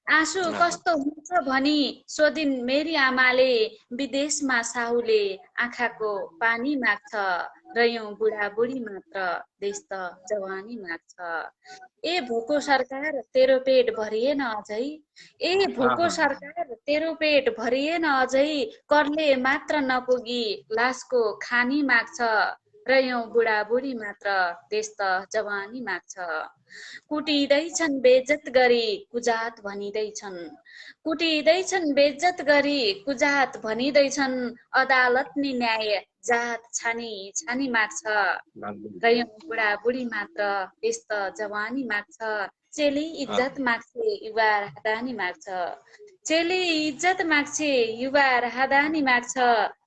आँसु कस्तो हुन्छ भनी सोधिन् मेरी आमाले, विदेशमा साहुले आँखाको पानी माग्छ, रयौँ बुढाबुढी मात्र देश त जवानी माग्छ। ए भोको सरकार तेरो पेट भरिएन अझै, ए भोको सरकार तेरो पेट भरिएन अझै, करले मात्र नपुगी लासको खानी माग्छ, रयौँ बुढाबुढी मात्र देश त जवानी माग्छ। कुटिँदैछन् बेइज्जत गरी कुजात भनिँदैछन्, कुटिँदैछन् बेइज्जत गरी कुजात भनिँदैछन्, अदालत नि न्याय जात छानी छानी माग्छ, रयौँ बुढाबुढी मात्र देश त जवानी माग्छ। चेली इज्जत माग्छे युवा राहदानी माग्छ, चेली इज्जत माग्छे युवा राहदानी माग्छ,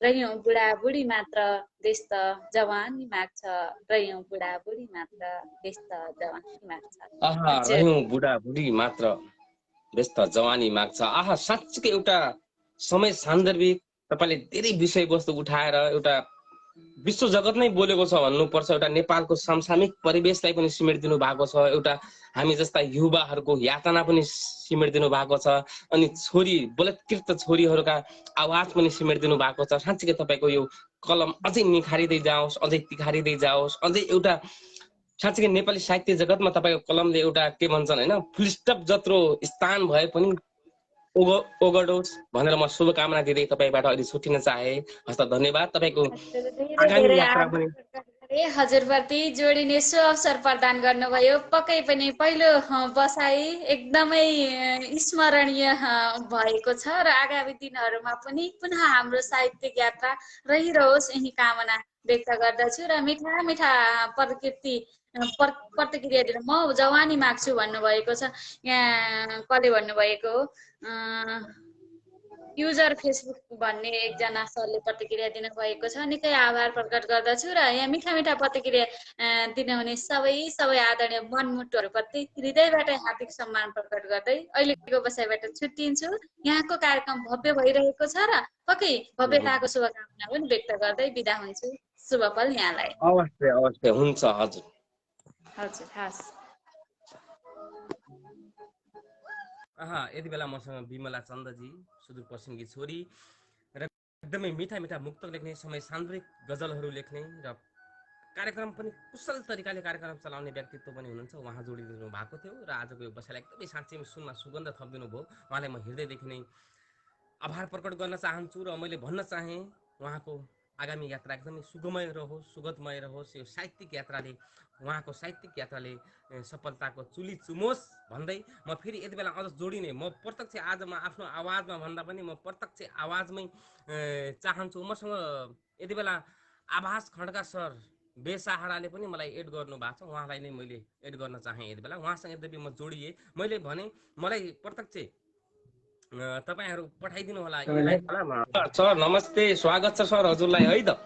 रयौँ बुढाबुढी मात्र देश त जवानी माग्छ, रयौँ बुढाबुढी मात्र देश त जवानी माग्छ। हजुर, रह्यौं बुढाबुढी मात्र देश त जवानी माग्छ। साँच्चीकै एउटा समय सान्दर्भिक, तपाईँले धेरै विषयवस्तु उठाएर एउटा विश्व जगत नै बोलेको छ भन्नुपर्छ। एउटा नेपालको समसामयिक परिवेशलाई पनि सिमेटिदिनु भएको छ, एउटा हामी जस्ता युवाहरूको यातना पनि सिमेटिदिनु भएको छ, अनि छोरी बलात्कृत छोरीहरूका आवाज पनि सिमेटिदिनु भएको छ। साँच्चीकै तपाईँको यो कलम अझै निखारिँदै जाओस्, अझै तिखारिँदै जाओस्, अझै एउटा साँच्चीकै नेपाली साहित्य जगतमा तपाईँको कलमले एउटा के भन्छन् होइन, फुलस्टप जत्रो स्थान भए पनि ओगडोस् भनेर म शुभकामना दिँदै तपाईँबाट अहिले छुट्टिन चाहे। हस्त धन्यवाद। तपाईँको धेरै आगामी धेरै यात्रा पनि हजुरप्रति जोडिने सो अवसर प्रदान गर्नुभयो। पक्कै पनि पहिलो बसाइ एकदमै स्मरणीय भएको छ र आगामी दिनहरूमा पनि पुनः हाम्रो साहित्यिक यात्रा रहिरहोस् यही कामना व्यक्त गर्दछु र मिठा मिठा प्रतिक्रिया दिन म जवानी माग्छु भन्नुभएको छ। यहाँ कसले भन्नुभएको हो, युजर फेसबुक भन्ने एकजना सरले प्रतिक्रिया दिनुभएको छ। निकै आभार प्रकट गर्दछु र यहाँ मिठा मिठा प्रतिक्रिया दिनुहुने सबै आदरणीय मनमुटुहरूप्रति हृदयबाट हार्दिक सम्मान प्रकट गर्दै अहिलेको बसाइबाट छुट्टिन्छु। यहाँको कार्यक्रम भव्य भइरहेको छ र पक्कै भव्यताको शुभकामना पनि व्यक्त गर्दै बिदा हुन्छु। शुभ फल यहाँलाई। अवश्य अवश्य हुन्छ। हजुर हजुर, हस्। यति बेला मसँग बिमला चन्दजी, सुदूरपश्चिमकी छोरी र एकदमै मिठा मिठा मुक्तक लेख्ने, समय सान्दर्भिक गजलहरू लेख्ने र कार्यक्रम पनि कुशल तरिकाले कार्यक्रम चलाउने व्यक्तित्व पनि हुनुहुन्छ। उहाँ जोडिदिनु भएको थियो र आजको यो बसाइलाई एकदमै साँच्चै सुनमा सुगन्ध थपिदिनु भयो। उहाँलाई म हृदयदेखि नै आभार प्रकट गर्न चाहन्छु र मैले भन्न चाहेँ उहाँको आगामी यात्रा एकदमै सुगमय रहोस्, सुगतमय रहोस्। यो साहित्यिक यात्राले, उहाँको साहित्यिक यात्राले सफलताको चुली चुमोस् भन्दै म फेरि यति बेला अझ जोडिने, म प्रत्यक्ष आजमा आफ्नो आवाजमा भन्दा पनि म प्रत्यक्ष आवाजमै चाहन्छु। मसँग यति बेला आभास खड्का सर बेसहाराले पनि मलाई एड गर्नु भएको छ, उहाँलाई नै मैले एड गर्न चाहेँ यति बेला। उहाँसँग यद्यपि म जोडिएँ, मैले भने मलाई प्रत्यक्ष तपाईँहरू पठाइदिनु होला सर। नमस्ते, स्वागत छ सर हजुरलाई है त।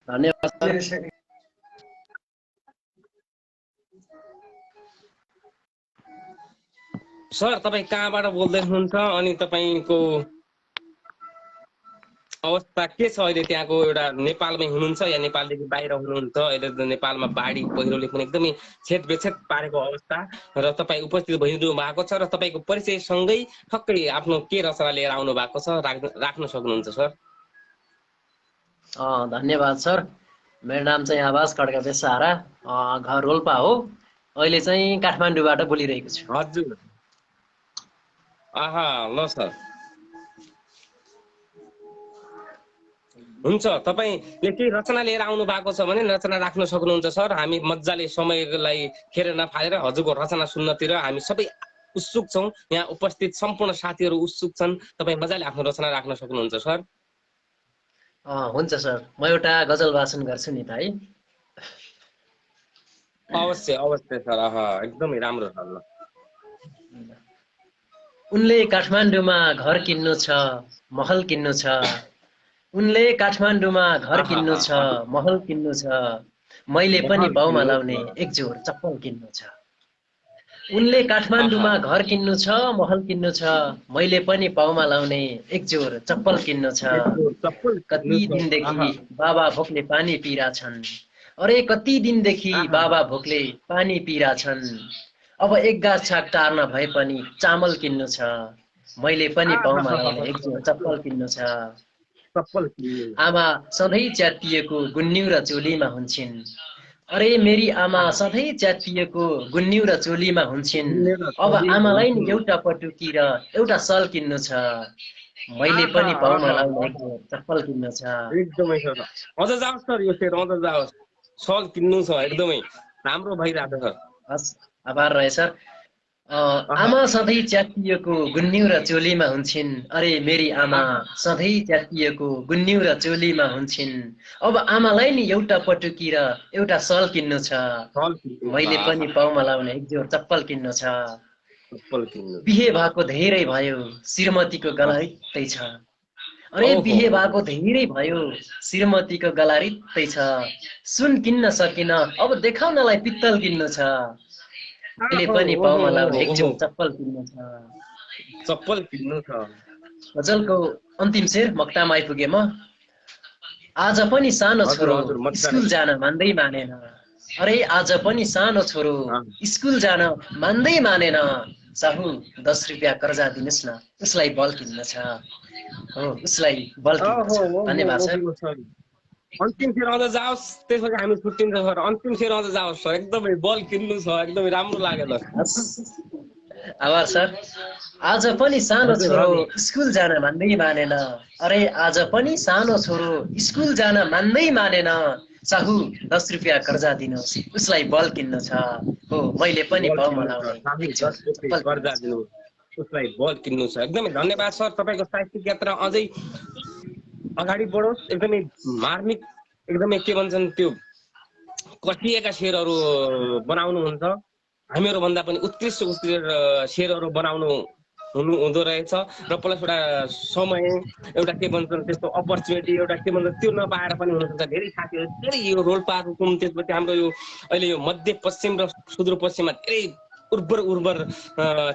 धन्यवाद सर। तपाईँ कहाँबाट बोल्दै हुनुहुन्छ अनि तपाईँको अवस्था के छ अहिले त्यहाँको? एउटा नेपालमै हुनुहुन्छ या नेपालदेखि बाहिर हुनुहुन्छ? अहिले त नेपालमा बाढी पहिरोले पनि एकदमै छेदबेछेद पारेको अवस्था र तपाईँ उपस्थित भइदिनु भएको छ र तपाईँको परिचयसँगै ठक्कै आफ्नो के रचना लिएर आउनु भएको छ राख्न सक्नुहुन्छ सर। धन्यवाद सर। मेरो नाम चाहिँ आवाज खड्का बेसारा, घर रोल्पा हो। अहिले चाहिँ काठमाडौँबाट बोलिरहेको छु। हजुर। आहा, ल सर। हुन्छ, तपाईँले केही रचना लिएर आउनु भएको छ भने रचना राख्न सक्नुहुन्छ सर। हामी मजाले समयलाई खेर नफालेर हजुरको रचना सुन्नतिर हामी सबै उत्सुक छौँ। यहाँ उपस्थित सम्पूर्ण साथीहरू उत्सुक छन्। तपाईँ मजाले आफ्नो रचना राख्न सक्नुहुन्छ सर। हुन्छ सर, म एउटा गजल वाचन गर्छु नि त है। अवश्य अवश्य सर। एकदमै राम्रो छ। ल, उनले काठमाडौँमा घर किन्नु छ, महल किन्नु छ। उनले काठमाडौँमा घर किन्नु छ, महल किन्नु छ। मैले पनि पाउमा लाउने एकजोर चप्पल किन्नु छ। उनले काठमाडौँमा घर किन्नु छ, महल किन्नु छ। मैले पनि पाउमा लाउने एकजोर चप्पल किन्नु छ। कति दिनदेखि बाबा भोकले पानी पिरा छन्। अरे कति दिनदेखि बाबा भोकले पानी पिरा छन्। अब एक गाँस छाक टार्न भए पनि चामल किन्नु छ। मैले पनि पाउमा लाउने एकजोर चप्पल किन्नु छ। आमा सधैँ च्यातिएको गुन्यु र चोलीमा हुन्छन्। अरे मेरी आमा सधैँ च्यातिएको गुन्यु र चोलीमा हुन्छन्। अब आमालाई नि एउटा पटुकी र एउटा सल किन्नु छ। मैले पनि पाउमा लाउने एकजोर चप्पल किन्नु छ। एकदमै सर, अझ जाओस् सर, यो फेर अझ जाओस्। सल किन्नु छ, एकदमै राम्रो भइरहेको छ। हस्, आभार रहे सर। आमा सधैँ च्यातिएको गुन्यु र चोलीमा हुन्छन्। अरे मेरी आमा सधैँ च्यातिएको गुन्यु र चोलीमा हुन्छन्। अब आमालाई नि एउटा पटुकी र एउटा सल किन्नु छ। मैले पनि पाउमा लाउने एकजोर चप्पल किन्नु छ। बिहे भएको धेरै भयो, श्रीमतीको गला रित्तै छ। अरे बिहे भएको धेरै भयो, श्रीमतीको गला रित्तै छ। सुन किन्न सकिन, अब देखाउनलाई पित्तल किन्नु छ। मैले पनि पाउमा लाउने एकजोर चप्पल किन्नु छ। चप्पल किन्नु छ। गजलको अन्तिम शेर मक्तामा आइपुगे म। आज पनि सानो छोरो स्कुल जान मान्दै मानेन। अरे आज पनि सानो छोरो स्कुल जान मान्दै मानेन। साहु 10 रुपियाँ कर्जा दिनुहोस् न, उसलाई बल किन्न छ। हो, उसलाई बल किन्न छ। धन्यवाद सर। अन्तिम फेर अझ जाओस्, त्यसपछि हामी छुट्टिन्छ सर। अन्तिम फेर अझ जाओस् सर, एकदमै बल किन्नु छ। एकदमै राम्रो लाग्यो सर। आभार सर। आज पनि सानो छोरो स्कुल जान मान्दै मानेन। अरे आज पनि सानो छोरो स्कुल जान मान्दै मानेन। साहु 10 रुपियाँ कर्जा दिनुहोस्, उसलाई बल किन्न छ। हो, मैले पनि पाउमा लाउने कर्जा दिनु, उसलाई बल किन्नु छ। एकदमै धन्यवाद सर। तपाईँको साहित्यिक यात्रा अझै अगाडि बढोस्। एकदमै मार्मिक, एकदमै के भन्छन् त्यो कटिएका शेरहरू बनाउनुहुन्छ। हामीहरू भन्दा पनि उत्कृष्ट शेरहरू बनाउनु हुँदो रहेछ। र प्लस एउटा समय, एउटा के भन्छन् त्यस्तो अपर्च्युनिटी, एउटा के भन्छ त्यो नपाएर पनि हुनसक्छ। धेरै साथीहरू, धेरै यो रोल्पा रुकुम, त्यसपछि हाम्रो यो अहिले यो मध्यपश्चिम र सुदूरपश्चिममा धेरै उर्वर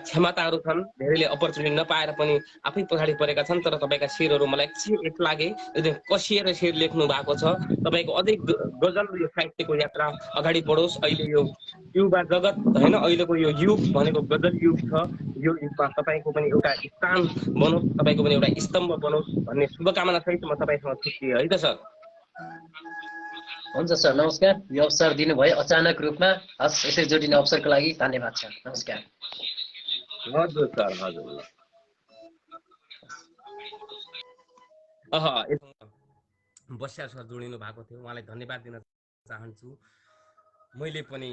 क्षमताहरू छन्। धेरैले अपर्च्युनिटी नपाएर पनि आफै पछाडि परेका छन्। तर तपाईँका शेरहरू मलाई एक लागे, एकदम कसिएर शेर लेख्नु भएको छ। तपाईँको अझै गजल यो साहित्यको यात्रा अगाडि बढोस्। अहिले यो युवा जगत होइन, अहिलेको यो युग भनेको गजल युग छ। यो युगमा तपाईँको पनि एउटा स्थान बनोस्, तपाईँको पनि एउटा स्तम्भ बनोस् भन्ने शुभकामना सहित म तपाईँसँग छुट्टिएँ है त सर। हुन्छ सर, नमस्कार। यो अवसर दिनुभयो अचानक रूपमा। हस्, यसरी जोडिने अवसरको लागि धन्यवाद सर। नमस्कार। हजुर सर, हजुर। बस्या सर जोडिनु भएको थियो, उहाँलाई धन्यवाद दिन चाहन्छु। मैले पनि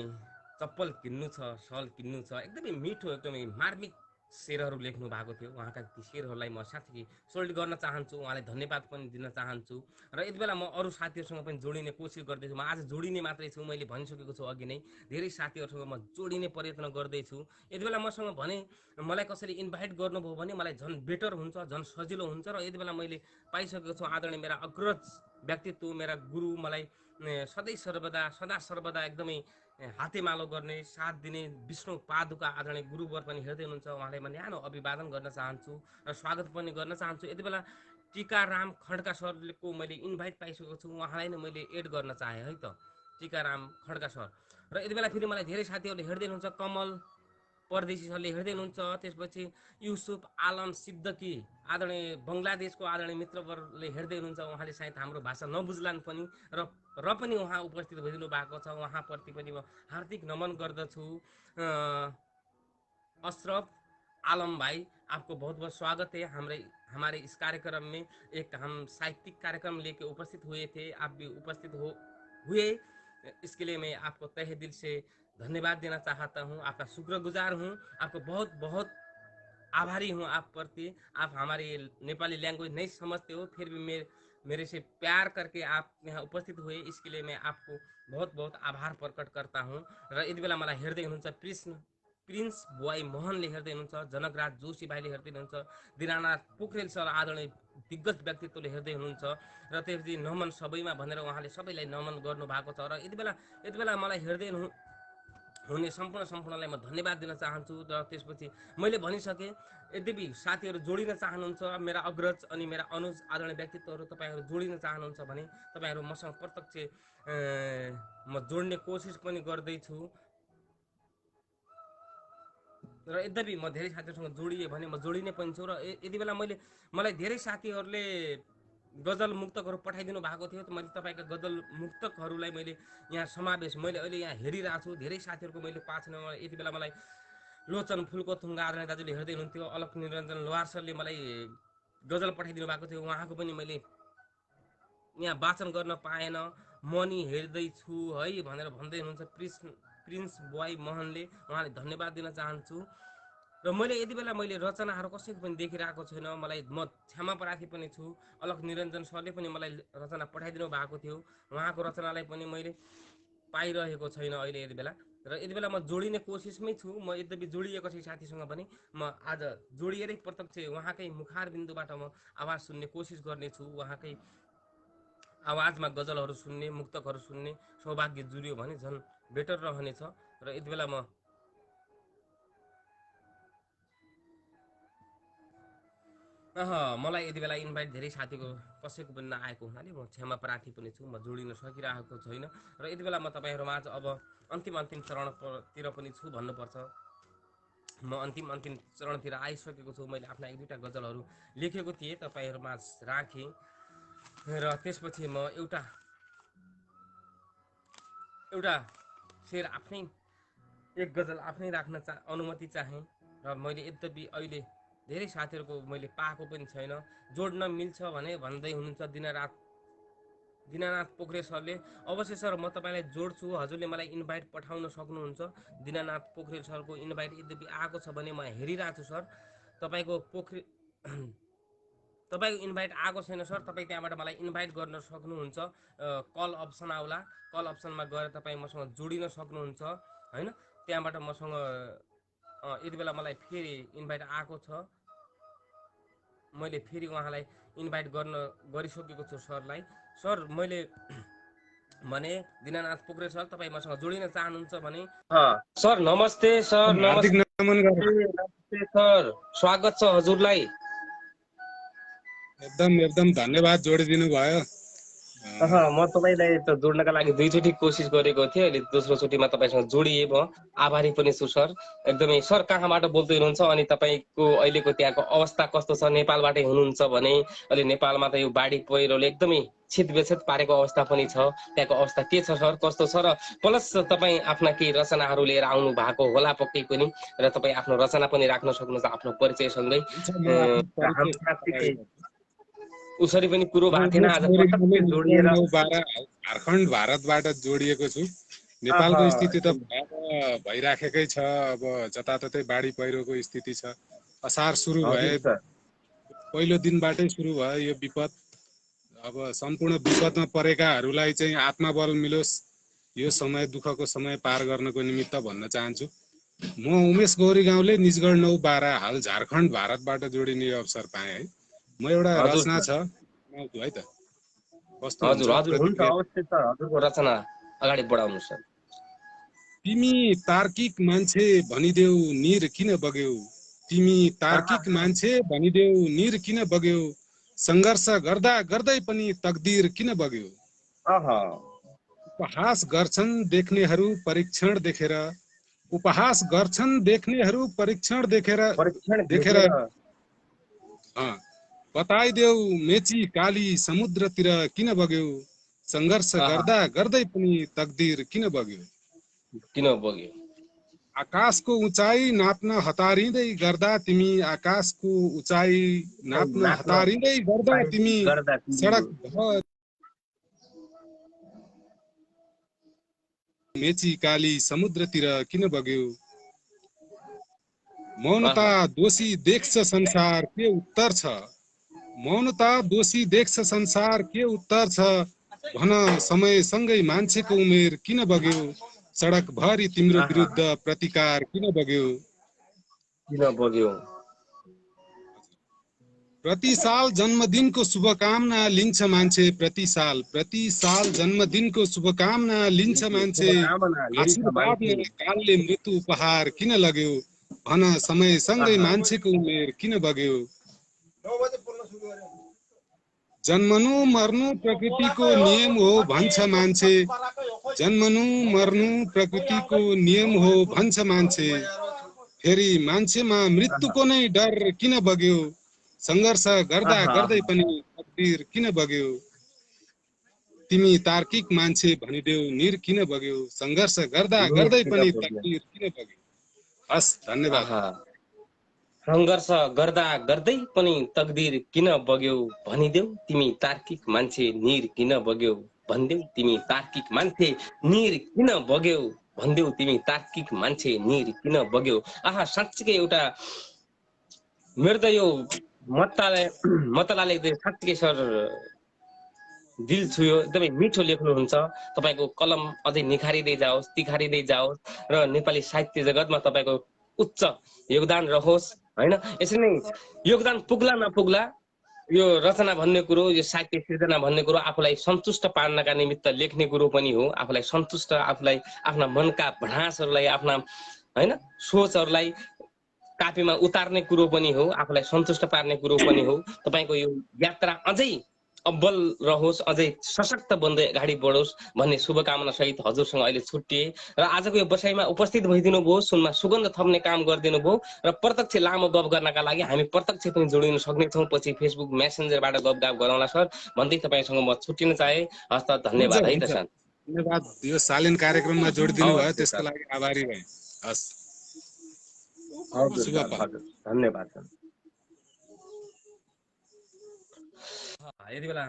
चप्पल किन्नु छ, सल किन्नु छ, एकदमै मिठो, एकदमै मार्मिक शेरहरू लेख्नु भएको थियो। उहाँका ती शेरहरूलाई म साथी सोल्ड गर्न चाहन्छु, उहाँलाई धन्यवाद पनि दिन चाहन्छु। र यति बेला म अरू साथीहरूसँग पनि जोडिने कोसिस गर्दैछु। म आज जोडिने मात्रै छु, मैले भनिसकेको छु अघि नै। धेरै साथीहरूसँग म जोडिने प्रयत्न गर्दैछु। यति बेला मसँग भने मलाई कसैले इन्भाइट गर्नुभयो भने मलाई झन् बेटर हुन्छ, झन् सजिलो हुन्छ। र यति बेला मैले पाइसकेको छु आदरणीय मेरा अग्रज व्यक्तित्व, मेरा गुरु, मलाई सधैँ सदा सर्वदा एकदमै हातेमालो गर्ने, साथ दिने विष्णु पादुका आदरणीय गुरुवर पनि हेर्दै हुनुहुन्छ। उहाँलाई म न्यानो अभिवादन गर्न चाहन्छु र स्वागत पनि गर्न चाहन्छु। यति बेला टीकाराम खड्का सरको मैले इन्भाइट पाइसकेको छु, उहाँलाई नै मैले एड गर्न चाहेँ है त, टीकाराम खड्का सर। र यति बेला फेरि मलाई धेरै साथीहरूले हेर्दै हुनुहुन्छ, कमल परदेशी सरले हेर्दै हुनुहुन्छ, त्यसपछि युसुफ आलम सिद्दकी आदरणीय बङ्गलादेशको आदरणीय मित्रवर्गले हेर्दै हुनुहुन्छ, उहाँले सायद हाम्रो भाषा नबुझ्लान् पनि र पनि उहाँ उपस्थित भइदिनु भएको छ, उहाँप्रति पनि म हार्दिक नमन गर्दछु। अशरफ आलम भाई, आपको बहुत बहुत स्वागत है हमारे इस कार्यक्रम में। एक हम साहित्यिक कार्यक्रम लेके उपस्थित हुए थे, आप भी उपस्थित हुए, इसके लिए मैं आपको तहे दिल से धन्यवाद देना चाहता हूँ, आपका शुक्रगुजार हूँ, आपको बहुत बहुत आभारी हूँ आप प्रति। आप हमारे नेपाली लैंग्वेज नहीं समझते हो, फिर भी मेरे से प्यार करके आप यहाँ उपस्थित हुए, इसके लिए मैं आपको बहुत बहुत आभार प्रकट करता हूँ। र यति बेला मलाई हेर्दै हुनुहुन्छ प्रिन्स बोय मोहनले हेर्दै हुनुहुन्छ, जनकराज जोशी भाइले हेर्दै हुनुहुन्छ, दिनानाथ पोखरेल सर आदरणीय दिग्गज व्यक्तित्वले हेर्दै हुनुहुन्छ, र त्यसपछि नमन सबैमा भनेर उहाँले सबैलाई नमन गर्नु भएको छ। र यति बेला मलाई हेर्दै हुने सम्पूर्णलाई म धन्यवाद दिन चाहन्छु। र त्यसपछि मैले भनिसकेँ, यद्यपि साथीहरू जोडिन चाहनुहुन्छ, मेरा अग्रज अनि मेरा अनुज आदरणीय व्यक्तित्वहरू तपाईँहरू जोडिन चाहनुहुन्छ भने तपाईँहरू मसँग प्रत्यक्ष म जोड्ने कोसिस पनि गर्दैछु। र यद्यपि म धेरै साथीहरूसँग जोडिएँ भने म जोडिने पनि छु। र यति बेला मलाई धेरै साथीहरूले गजल मुक्तकहरू पठाइदिनु भएको थियो, मैले तपाईँका गजल मुक्तकहरूलाई मैले यहाँ समावेश मैले अहिले यहाँ हेरिरहेको छु। धेरै साथीहरूको मैले पाएको छैन। यति बेला मलाई लोचन फुलको थुङ्गा आदरणीय दाजुले हेर्दै हुनुहुन्थ्यो, अलक निरञ्जन लोहार सरले मलाई गजल पठाइदिनु भएको थियो, उहाँको पनि मैले यहाँ वाचन गर्न पाएन। मनी हेर्दैछु है भनेर भन्दै हुनुहुन्छ प्रिन्स बोय मोहनले, उहाँले धन्यवाद दिन चाहन्छु। र मैले यति बेला रचनाहरू कसैको पनि देखिरहेको छैन, म क्षमा प्रार्थी पनि छु। अलक निरञ्जन सरले पनि मलाई रचना पठाइदिनु भएको थियो, उहाँको रचनालाई पनि मैले पाइरहेको छैन अहिले यति बेला। र यति बेला म जोडिने कोसिसमै छु। म यद्यपि जोडिएको छु साथीसँग पनि, म आज जोडिएरै प्रत्यक्ष उहाँकै मुखार बिन्दुबाट म आवाज सुन्ने कोसिस गर्नेछु, उहाँकै आवाजमा गजलहरू सुन्ने, मुक्तकहरू सुन्ने सौभाग्य जुरियो भने झन् बेटर रहनेछ। र यति बेला मलाई यति बेला इन्भाइट धेरै साथीको कसैको पनि नआएको हुनाले म क्षमा प्रार्थी पनि छु, म जोडिन सकिरहेको छैन। र यति बेला म तपाईँहरूमा आज अब अन्तिम चरणतिर पनि छु भन्नुपर्छ। म अन्तिम चरणतिर आइसकेको छु। मैले आफ्ना एक दुईवटा गजलहरू लेखेको थिएँ, तपाईँहरूमा राखेँ। र त्यसपछि म एउटा शेर आफ्नै एक गजल आफ्नै राख्न अनुमति चाहेँ। र मैले यद्यपि अहिले धेरै साथीहरूको मैले पाएको पनि छैन। जोड्न मिल्छ भने भन्दै हुनुहुन्छ दिनानाथ पोखरेल सरले। अवश्य सर, म तपाईँलाई जोड्छु, हजुरले मलाई इन्भाइट पठाउन सक्नुहुन्छ। दिनानाथ पोखरेल सरको इन्भाइट यद्यपि आएको छ भने म हेरिरहेको छु सर, तपाईँको इन्भाइट आएको छैन सर, तपाईँ त्यहाँबाट मलाई इन्भाइट गर्न सक्नुहुन्छ। कल अप्सन आउला, कल अप्सनमा गएर तपाईँ मसँग जोडिन सक्नुहुन्छ होइन। त्यहाँबाट मसँग यति बेला मलाई फेरि इन्भाइट आएको छ, मैले फेरि उहाँलाई इन्भाइट गरिसकेको छु सरलाई। सर मैले भने दिनानाथ पोखरेल सर, तपाईँ मसँग जोडिन चाहनुहुन्छ भने सर नमस्ते सर। नमस्ते सर, स्वागत छ हजुरलाई। एकदम धन्यवाद, जोडिदिनु भयो। म तपाईँलाई त जोड्नका लागि दुईचोटि कोसिस गरेको थिएँ, अहिले दोस्रो चोटिमा तपाईँसँग जोडिए। म आभारी पनि छु सर। एकदमै सर कहाँबाट बोल्दै हुनुहुन्छ अनि तपाईँको अहिलेको त्यहाँको अवस्था कस्तो छ? नेपालबाटै हुनुहुन्छ भने अहिले नेपालमा त यो बाढी पहिरोले एकदमै छितविच्छेद पारेको अवस्था पनि छ, त्यहाँको अवस्था के छ सर, कस्तो छ? र प्लस तपाईँ आफ्ना केही रचनाहरू लिएर आउनु भएको होला पक्कै पनि, र तपाईँ आफ्नो रचना पनि राख्न सक्नुहुन्छ आफ्नो परिचयसँगै। उसरी पनि कुरो भएको थिएन, आज जोडिएर झारखण्ड भारतबाट जोडिएको छु। नेपालको स्थिति त भइराखेकै छ, अब जताततै बाढी पहिरोको स्थिति छ। असार सुरु भए पहिलो दिनबाटै सुरु भयो यो विपद। अब सम्पूर्ण विपदमा परेकाहरूलाई चाहिँ आत्मबल मिलोस्, यो समय दुःखको समय पार गर्नको निमित्त भन्न चाहन्छु। म उमेश गौरी गाउँले निजगढ 9 12 हाल झारखण्ड भारतबाट जोडिने अवसर पाएँ है। म एउटा रचना छ है त, कस्तो हुन्छ? अवश्य सर, हजुरको रचना अगाडि बढाउनु सर। तिमी तार्किक मान्छे भनिदेऊ निर किन बग्यौ, तिमी तार्किक मान्छे भनिदेऊ निर किन बग्यौ, सङ्घर्ष गर्दा गर्दै पनि तकदीर किन बग्यो? आहा उपहास गर्छन् देख्नेहरू परीक्षण देखेर, उपहास गर्छन् देख्नेहरू परीक्षण देखेर परीक्षण देखेर देखेर बताइदेऊ मेची काली समुद्रतिर किन बग्यो? सङ्घर्ष गर्दा गर्दै पनि तकदीर किन बग्यो? किन बग्यो? आकाशको उचाइ नाप्न हतारिँदै गर्दा तिमी, आकाशको उचाइ नाप्न हतारिँदै गर्दा तिमी सडक मेची काली समुद्रतिर किन बग्यो? मौनता दोषी देख्छ संसार के उत्तर छ? मौनता दोषी देख्छ संसार के उत्तर छ? भन समयसँगै मान्छेको उमेर किन बग्यो? सडक भरि तिम्रो विरुद्ध प्रतिकार किन बग्यो? किन बग्यो? प्रति साल जन्मदिनको शुभकामना लिन्छ मान्छे, प्रति साल जन्मदिनको शुभकामना लिन्छ मान्छे, आशीर्वादमा कालले मृत्यु उपहार किन लग्यो? भन समयसँगै मान्छेको उमेर किन बग्यो? जन्मनु मर्नु प्रकृतिको नियम हो भन्छ मान्छे, जन्मनु मर्नु प्रकृतिको नियम हो भन्छ मान्छे, फेरि मान्छेमा मृत्युको नै डर किन बग्यो? सङ्घर्ष गर्दा गर्दै पनि तकदीर किन बग्यो? तिमी तार्किक मान्छे भनिदेऊ निर किन बग्यो? सङ्घर्ष गर्दा गर्दै पनि तकदीर किन बग्यो? हस्, धन्यवाद। सङ्घर्ष गर्दा गर्दै पनि तकदीर किन बग्यो? भनिदेऊ तिमी तार्किक मान्छे निर किन बग्यो? भनिदेऊ तिमी तार्किक मान्छे निर किन बग्यो? भनिदेऊ तिमी तार्किक मान्छे निर किन बग्यो? आहा, साँच्चीकै एउटा मेरो त यो मतलाले साँच्चीकै सर दिल छुयो। एकदमै मिठो लेख्नुहुन्छ। तपाईँको कलम अझै निखारिँदै जाओस्, तिखारिँदै जाओस् र नेपाली साहित्य जगतमा तपाईँको उच्च योगदान रहोस् हैन। यसरी नै योगदान पुग्ला नपुग्ला यो रचना भन्ने कुरो, यो साहित्य सृजना भन्ने कुरो आफूलाई सन्तुष्ट पार्नका निमित्त लेख्ने कुरो पनि हो। आफूलाई सन्तुष्ट, आफूलाई आफ्ना मनका भडासहरूलाई, आफ्ना हैन सोचहरूलाई कापीमा उतार्ने कुरो पनि हो, आफूलाई सन्तुष्ट पार्ने कुरो पनि हो। तपाईको यो यात्रा अझै अब्बल रहोस्, अझै सशक्त बन्दै अगाडि बढोस् भन्ने शुभकामना सहित हजुरसँग अहिले छुट्टिए र आजको यो बसाइमा उपस्थित भइदिनु भयो, सुनमा सुगन्ध थप्ने काम गरिदिनु भयो र प्रत्यक्ष लामो गफ गर्नका लागि हामी प्रत्यक्ष पनि जोडिन सक्नेछौँ। पछि फेसबुक मेसेन्जरबाट गफ गरौँला सर भन्दै तपाईँसँग म छुट्टिन चाहे। हस्त, धन्यवाद है त सर। धन्यवाद, यो सालिन कार्यक्रममा जोडिदिनु भयो त्यसको लागि आभारी भएँ। हस्, धन्यवाद सर। यति बेला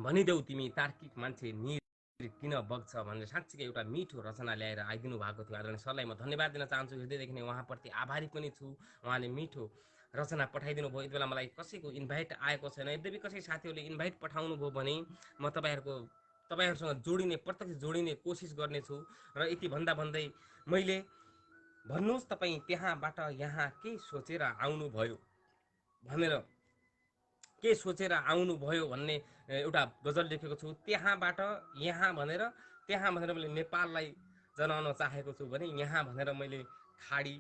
भनिदेऊ तिमी तार्किक मान्छे निर किन बग्छ भनेर साँच्चीकै एउटा मिठो रचना ल्याएर आइदिनु भएको थियो। आदरणीय सरलाई म धन्यवाद दिन चाहन्छु, हृदयदेखि नै उहाँप्रति आभारी पनि छु। उहाँले मिठो रचना पठाइदिनु भयो। यति बेला मलाई कसैको इन्भाइट आएको छैन। यद्यपि कसै साथीहरूले इन्भाइट पठाउनु भयो भने म तपाईँहरूसँग जोडिने, प्रत्यक्ष जोडिने कोसिस गर्नेछु। र यति भन्दै मैले भन्नुहोस् तपाईँ त्यहाँबाट यहाँ के सोचेर आउनुभयो भनेर, के सोचेर आउनुभयो भन्ने एउटा गजल लेखेको छु। त्यहाँबाट यहाँ भनेर, त्यहाँ भनेर मैले नेपाललाई जनाउन चाहेको छु भने यहाँ भनेर मैले खाडी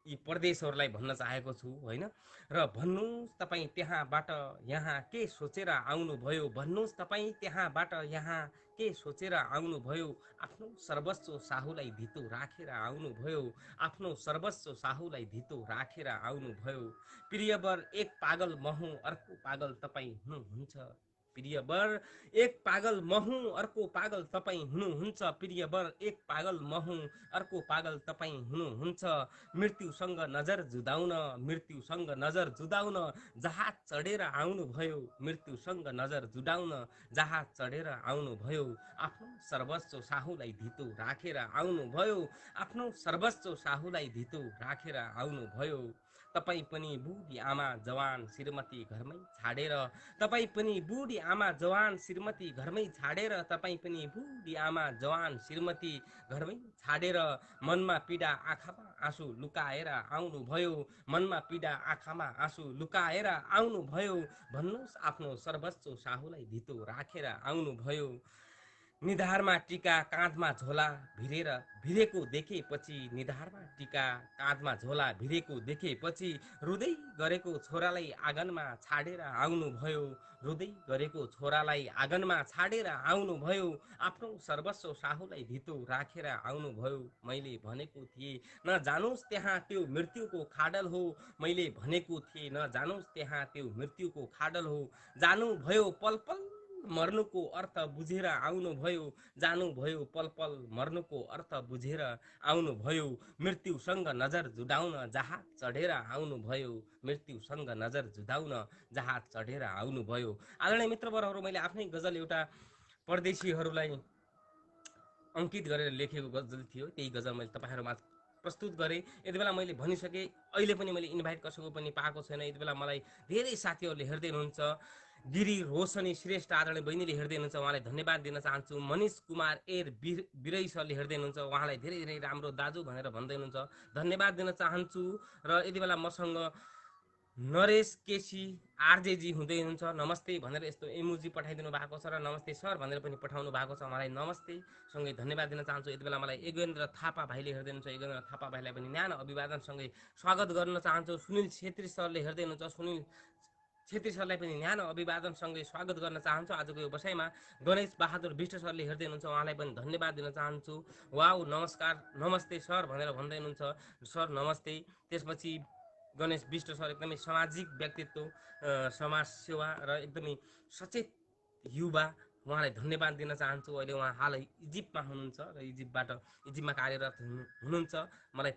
यी प्रदेशहरूलाई भन्न चाहेको छु होइन। र भन्नुहोस् तपाईँ त्यहाँबाट यहाँ के सोचेर आउनुभयो, भन्नुहोस् तपाईँ त्यहाँबाट यहाँ के सोचेर आउनुभयो। आफ्नो सर्वस्व साहुलाई धितो राखेर आउनुभयो, आफ्नो सर्वस्व साहुलाई धितो राखेर आउनुभयो। प्रियवर एक पागल महु अर्को पागल तपाईँ हुनुहुन्छ, प्रियवर एक पागल महु अर्को पागल तपाईँ हुनुहुन्छ, प्रियवर एक पागल महु अर्को पागल तपाईँ हुनुहुन्छ। मृत्युसँग नजर जुदाउन, मृत्युसँग नजर जुदाउन जहाज चढेर आउनुभयो, मृत्युसँग नजर जुदाउन जहाज चढेर आउनुभयो। आफ्नो सर्वस्व साहुलाई धितो राखेर आउनुभयो, आफ्नो सर्वस्व साहुलाई धितो राखेर आउनुभयो। तपाईँ पनि बुढी आमा जवान श्रीमती घरमै छाडेर, तपाईँ पनि बुढी आमा जवान श्रीमती घरमै छाडेर, तपाईँ पनि बुढी आमा जवान श्रीमती घरमै छाडेर। मनमा पीडा आँखामा आँसु लुकाएर आउनुभयो, मनमा पीडा आँखामा आँसु लुकाएर आउनुभयो। भन्नुहोस् आफ्नो सर्वस्व साहुलाई धितो राखेर आउनुभयो। निधारमा टीका काँधमा झोला भिरेर भिरेको देखेपछि निधारमा टीका काँधमा झोला भिरेको देखेपछि रुँदै गरेको छोरालाई आँगनमा छाडेर आउनुभयो रुँदै गरेको छोरालाई आँगनमा छाडेर आउनुभयो आफ्नो सर्वस्व साहुलाई धितो राखेर आउनुभयो मैले भनेको थिएँ नजानुस् त्यहाँ त्यो मृत्युको खाडल हो मैले भनेको थिएँ नजानुस् त्यहाँ त्यो मृत्युको खाडल हो जानुभयो पल पल मर्नुको अर्थ बुझेर आउनुभयो जानुभयो पल पल मर्नुको अर्थ बुझेर आउनुभयो मृत्युसँग नजर जुडाउन जहाज चढेर आउनुभयो मृत्युसँग नजर जुडाउन जहाज चढेर आउनुभयो। आदरणीय मित्रवरहरू, मैले आफ्नै गजल एउटा परदेशीहरूलाई अंकित गरेर लेखेको गजल थियो, त्यही गजल मैले तपाईहरुमा प्रस्तुत गरेँ। यति बेला मैले भनिसकेँ, अहिले पनि मैले इन्भाइट कसैको पनि पाएको छैन। यति बेला मलाई धेरै साथीहरूले हेर्दै हुनुहुन्छ। गिरी रोशनी श्रेष्ठ आदरणीय बहिनीले हेर्दै हुनुहुन्छ, उहाँलाई धन्यवाद दिन चाहन्छु। मनिष कुमार एर बिरई सरले हेर्दै हुनुहुन्छ, उहाँलाई धेरै धेरै राम्रो दाजु भनेर भन्दै हुनुहुन्छ, धन्यवाद दिन चाहन्छु। र यति बेला मसँग नरेश केसी आरजेजी हुँदै हुनुहुन्छ, नमस्ते भनेर यस्तो इमोजी पठाइदिनु भएको छ र नमस्ते सर भनेर पनि पठाउनु भएको छ, उहाँलाई नमस्ते सँगै धन्यवाद दिन चाहन्छु। यति बेला मलाई योगेन्द्र थापा भाइले हेर्दै हुनुहुन्छ, योगेन्द्र थापा भाइलाई पनि न्यानो अभिवादनसँगै स्वागत गर्न चाहन्छु। सुनिल छेत्री सरले हेर्दै हुनुहुन्छ, सुनिल छेत्री सरलाई पनि न्यानो अभिवादनसँगै स्वागत गर्न चाहन्छु। आजको यो बसाइमा गणेश बहादुर विष्ट सरले हेर्दै हुनुहुन्छ, उहाँलाई पनि धन्यवाद दिन चाहन्छु। वाउ, नमस्कार, नमस्ते सर भनेर भन्दै हुनुहुन्छ, सर नमस्ते। त्यसपछि गणेश विष्ट सर एकदमै सामाजिक व्यक्तित्व, समाज सेवा र एकदमै सचेत युवा, उहाँलाई धन्यवाद दिन चाहन्छु। अहिले उहाँ हाल इजिप्टमा हुनुहुन्छ र इजिप्टमा कार्यरत हुनुहुन्छ। मलाई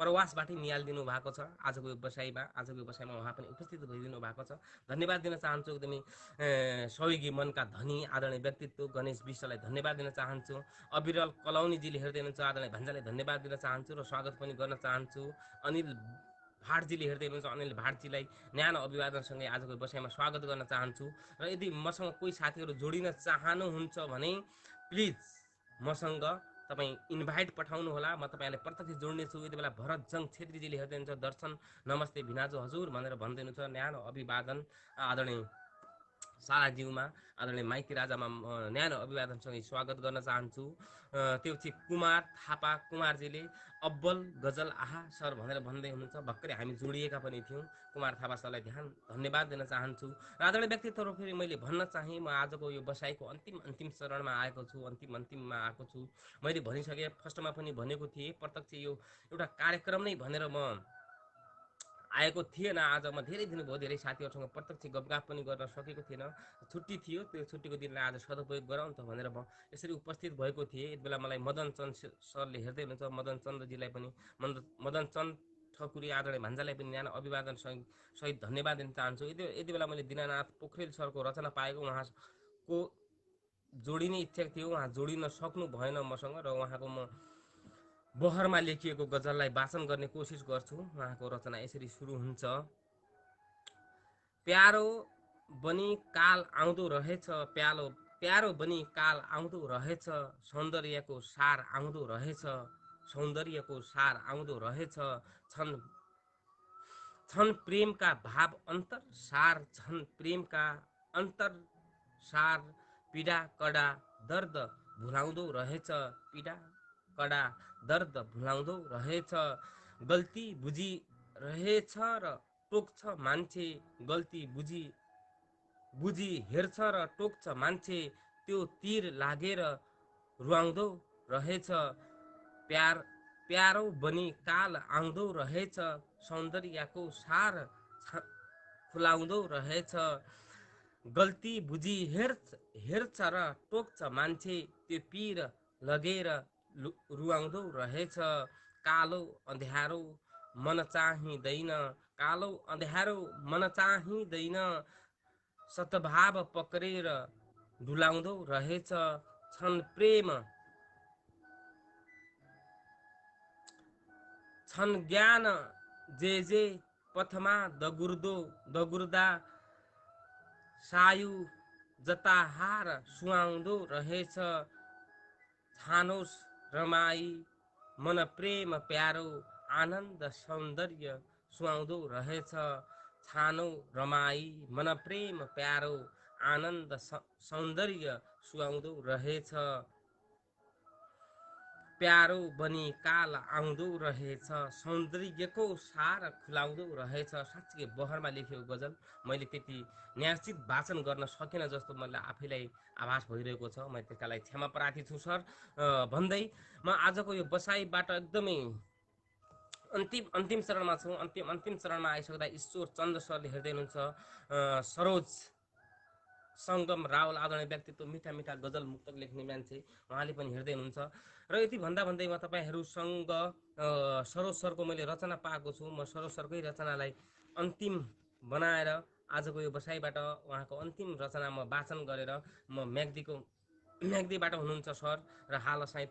प्रवासबाटै निहालिदिनु भएको छ। आजको यो बसाइमा उहाँ पनि उपस्थित भइदिनु भएको छ, धन्यवाद दिन चाहन्छु। एकदमै सहयोगी मनका धनी आदरणीय व्यक्तित्व गणेश विष्टलाई धन्यवाद दिन चाहन्छु। अविरल कलौनीजीले हेर्दै हुनुहुन्छ, आदरणीय भान्जालाई धन्यवाद दिन चाहन्छु र स्वागत पनि गर्न चाहन्छु। अनिल भाटजीले हेर्दै हुनुहुन्छ, अनिल भाटजीलाई न्यानो अभिवादनसँगै आजको बसाइमा स्वागत गर्न चाहन्छु। र यदि मसँग कोही साथीहरू जोडिन चाहनुहुन्छ भने प्लिज मसँग तपाईँ इन्भाइट पठाउनु होला, म तपाईँलाई प्रत्यक्ष जोड्नेछु। यति बेला भरत जङ छेत्रीजीले हेर्दै हुनुहुन्छ, दर्शन नमस्ते भिनाजु हजुर भनेर भन्दै हुनुहुन्छ, न्यानो अभिवादन। आदरणीय सालाज्यूमा, आदरणीय माइती राजामा न्यानो अभिवादनसँगै स्वागत गर्न चाहन्छु। त्यो चाहिँ कुमार थापा कुमारजीले अब्बल गजल आहा सर भनेर भन्दै हुनुहुन्छ, भर्खरै हामी जोडिएका पनि थियौँ। कुमार थापा सरलाई धन्यवाद दिन चाहन्छु। र आदरणीय व्यक्तित्वहरू फेरि मैले भन्न चाहेँ, म आजको यो बसाइको अन्तिम चरणमा आएको छु, अन्तिममा आएको छु। मैले भनिसकेँ, फर्स्टमा पनि भनेको थिएँ, प्रत्यक्ष यो एउटा कार्यक्रम नै भनेर म आएको थिएन। आज म धेरै दिन भयो धेरै साथीहरूसँग प्रत्यक्ष गफगाफ पनि गर्न सकेको थिएन, छुट्टी थियो। त्यो छुट्टीको दिनलाई आज सदुपयोग गरौँ त भनेर म यसरी उपस्थित भएको थिएँ। यति बेला मलाई मदन चन्द सरले हेर्दै हुनुहुन्छ, मदन चन्द्रजीलाई पनि, मदन चन्द ठकुरी आदरणीय भान्जालाई पनि न्यानो अभिवादन सहित धन्यवाद दिन चाहन्छु। यति बेला मैले दिनानाथ पोखरेल सरको रचना पाएको, उहाँको जोडिने इच्छा थियो, उहाँ जोडिन सक्नु भएन मसँग, र उहाँको म बहरमा लेखिएको गजललाई वाचन गर्ने कोसिस गर्छु। उहाँको रचना यसरी सुरु हुन्छ। प्यारो बनी काल आउँदो रहेछ, प्यारो बनी काल आउँदो रहेछ, सौन्दर्यको सार आउँदो रहेछ, सौन्दर्यको सार आउँदो रहेछ। छन् प्रेमका भाव अन्तर सार, छन् प्रेमका अन्तर सार, पीडा कडा दर्द भुलाउँदो रहेछ, पीडा कडा दर्द भुलाउँदो रहेछ। गल्ती बुझी रहेछ र टोक्छ मान्छे, गल्ती बुझी हेर्छ र टोक्छ मान्छे, त्यो तीर लागेर रुवाउँदो रहेछ। प्यारो बनी काल आउँदो रहेछ, सौन्दर्यको सार खुलाउँदो रहेछ। गल्ती बुझी हेर्छ र टोक्छ मान्छे, त्यो पीर लगेर रुवाउँदो रहेछ। कालो अँध्यारो मन चाहिँदैन, कालो अँध्यारो मन चाहिँदैन, सद्भाव पक्रेर डुलाउँदो रहेछ। छन् प्रेम छन् ज्ञान जे पथमा दगुर्दा, सायु जता हार सुहाउँदो रहेछ। छानोस् रमाई मन प्रेम प्यारो, आनन्द सौन्दर्य सुहाउँदो रहेछ। छानो रमाई मन प्रेम प्यारो, आनन्द सौन्दर्य सुहाउँदो रहेछ, प्यारो बनी काल आउँदो रहेछ, सौन्दर्यको सार खुलाउँदो रहेछ। साँच्चै बहरमा लेखेको गजल मैले त्यति न्यासित वाचन गर्न सकिनँ जस्तो मलाई आफैलाई आभास भइरहेको छ। म त्यसका लागि क्षमा प्रार्थी छु सर। भन्दै म आजको यो बसाइबाट एकदमै अन्तिम चरणमा छौँ। अन्तिम चरणमा आइसक्दा ईश्वर चन्द्र सरले हेर्दै हुनुहुन्छ। सरोज सङ्गम रावल आदरणीय व्यक्तित्व, मिठा मिठा गजल मुक्तक लेख्ने मान्छे, उहाँले पनि हेर्दै हुनुहुन्छ। र यति भन्दै म तपाईँहरूसँग सरोज सरको मैले रचना पाएको छु। म सरोज सरकै रचनालाई अन्तिम बनाएर आजको यो बसाइबाट उहाँको अन्तिम रचना म वाचन गरेर म म्याग्दीबाट हुनुहुन्छ सर र हाल सायद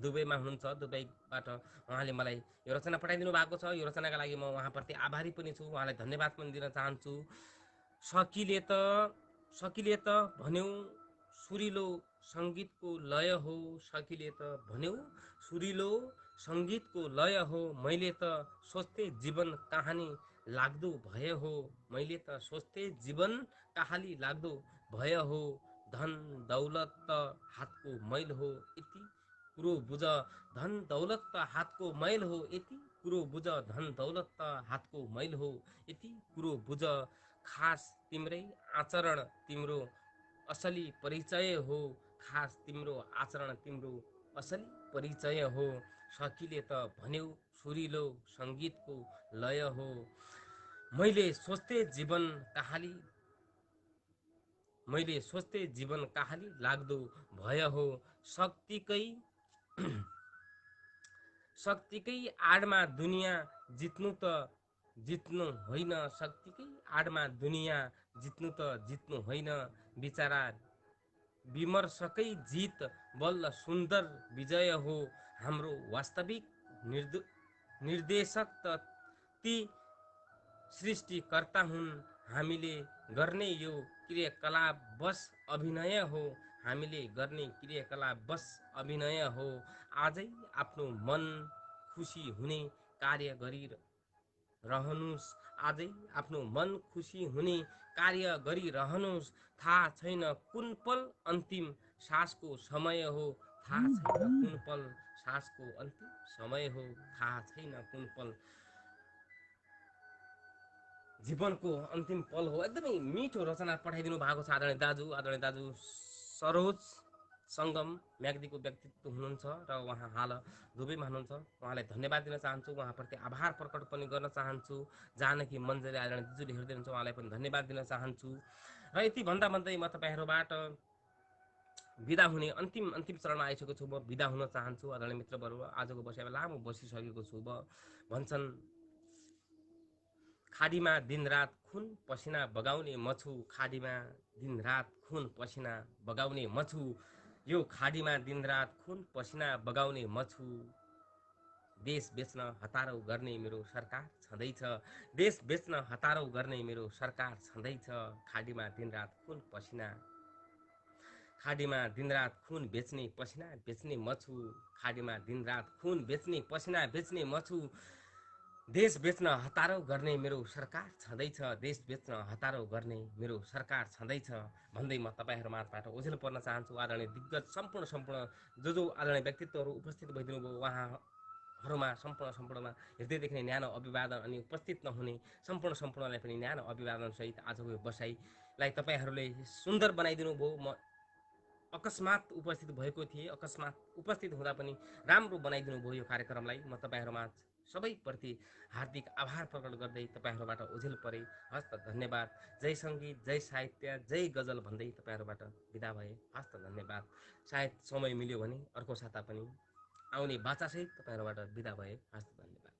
दुबईमा हुनुहुन्छ। दुबईबाट उहाँले मलाई यो रचना पठाइदिनु भएको छ। यो रचनाका लागि म उहाँप्रति आभारी पनि छु, उहाँलाई धन्यवाद पनि दिन चाहन्छु। सकिले त भन्यौ सुरिलो सङ्गीतको लय हो, सकिले त भन्यौ सुरिलो सङ्गीतको लय हो, मैले त सोच्थे जीवन कहानी लाग्दो भए हो, मैले त सोच्थे जीवन कहानी लाग्दो भए हो, धन दौलत त हातको मैल हो, यति कुरो बुझ धन दौलत त हातको मैल हो, यति कुरो बुझ धन दौलत त हातको मैल हो, यति कुरो बुझ खास तिम्रै आचरण तिम्रो असली परिचय हो, खास तिम्रो आचरण तिम्रो असली परिचय हो, सकिले त भन्यौ सुरिलो सङ्गीतको लय हो, मैले सोच्थे जीवन कहाली लाग्दो भय हो, शक्तिकै आडमा दुनियाँ जित्नु होइन, शक्तिकै आडमा दुनियाँ जित्नु होइन, बिचारा विमर्शकै जित बल्ल सुन्दर विजय हो, हाम्रो वास्तविक निर्देशक त ती सृष्टिकर्ता हुन्, हामीले गर्ने यो क्रियाकलाप बस अभिनय हो, हामीले गर्ने क्रियाकलाप बस अभिनय हो, आजै आफ्नो मन खुसी हुने कार्य गरिरहनुस्, आजै आफ्नो मन खुसी हुने कार्य गरिरहनुस्, थाहा छैन कुन पल अन्तिम सासको समय हो, थाहा छैन कुन पल सासको अन्तिम समय हो, थाहा छैन कुन पल जीवनको अन्तिम पल हो। एकदमै मिठो रचना पठाइदिनु भएको छ आदरणीय दाजु सरोज सङ्गम म्याग्दीको व्यक्तित्व हुनुहुन्छ र उहाँ हाल दुबईमा हुनुहुन्छ। उहाँलाई धन्यवाद दिन चाहन्छु, उहाँप्रति आभार प्रकट पनि गर्न चाहन्छु। जानकी मन्जरी आदरणीय दिजुले हेर्दै हुनुहुन्छ, उहाँलाई पनि धन्यवाद दिन चाहन्छु। र यति भन्दै म तपाईँहरूबाट बिदा हुने अन्तिम चरणमा आइसकेको छु। म बिदा हुन चाहन्छु आदरणीय मित्रहरू। आजको बसाइमा लामो बसिसकेको छु। भन्छन् खाडीमा दिनरात खुन पसिना बगाउने मछु, खाडीमा दिनरात खुन पसिना बगाउने मछु, यो खाडीमा दिनरात खुन पसिना बगाउने मछु, देश बेच्न हतारो गर्ने मेरो सरकार छँदैछ, देश बेच्न हतारो गर्ने मेरो सरकार छँदैछ, खाडीमा दिनरात खुन बेच्ने पसिना बेच्ने मछु, खाडीमा दिनरात खुन बेच्ने पसिना बेच्ने मछु, देश बेच्न हतारो गर्ने मेरो सरकार छँदैछ, देश बेच्न हतारो गर्ने मेरो सरकार छँदैछ भन्दै म तपाईँहरू माझबाट ओझेल पर्न चाहन्छु। आदरणीय दिग्गज सम्पूर्ण जो आदरणीय व्यक्तित्वहरू उपस्थित भइदिनु भयो, उहाँहरूमा सम्पूर्णमा हृदयदेखि नै न्यानो अभिवादन अनि उपस्थित नहुने सम्पूर्णलाई पनि न्यानो अभिवादनसहित आजको यो बसाइलाई तपाईँहरूले सुन्दर बनाइदिनु भयो। म अकस्मात उपस्थित भएको थिएँ, अकस्मात उपस्थित हुँदा पनि राम्रो बनाइदिनु भयो यो कार्यक्रमलाई। म तपाईँहरूमा सबैप्रति हार्दिक आभार प्रकट गर्दै तपाईँहरूबाट ओझेल परे। हस्त धन्यवाद। जय सङ्गीत, जय साहित्य, जय गजल भन्दै तपाईँहरूबाट बिदा भए। हस्त धन्यवाद। सायद समय मिल्यो भने अर्को साता पनि आउने बाचासहित तपाईँहरूबाट बिदा भए। हस्त धन्यवाद।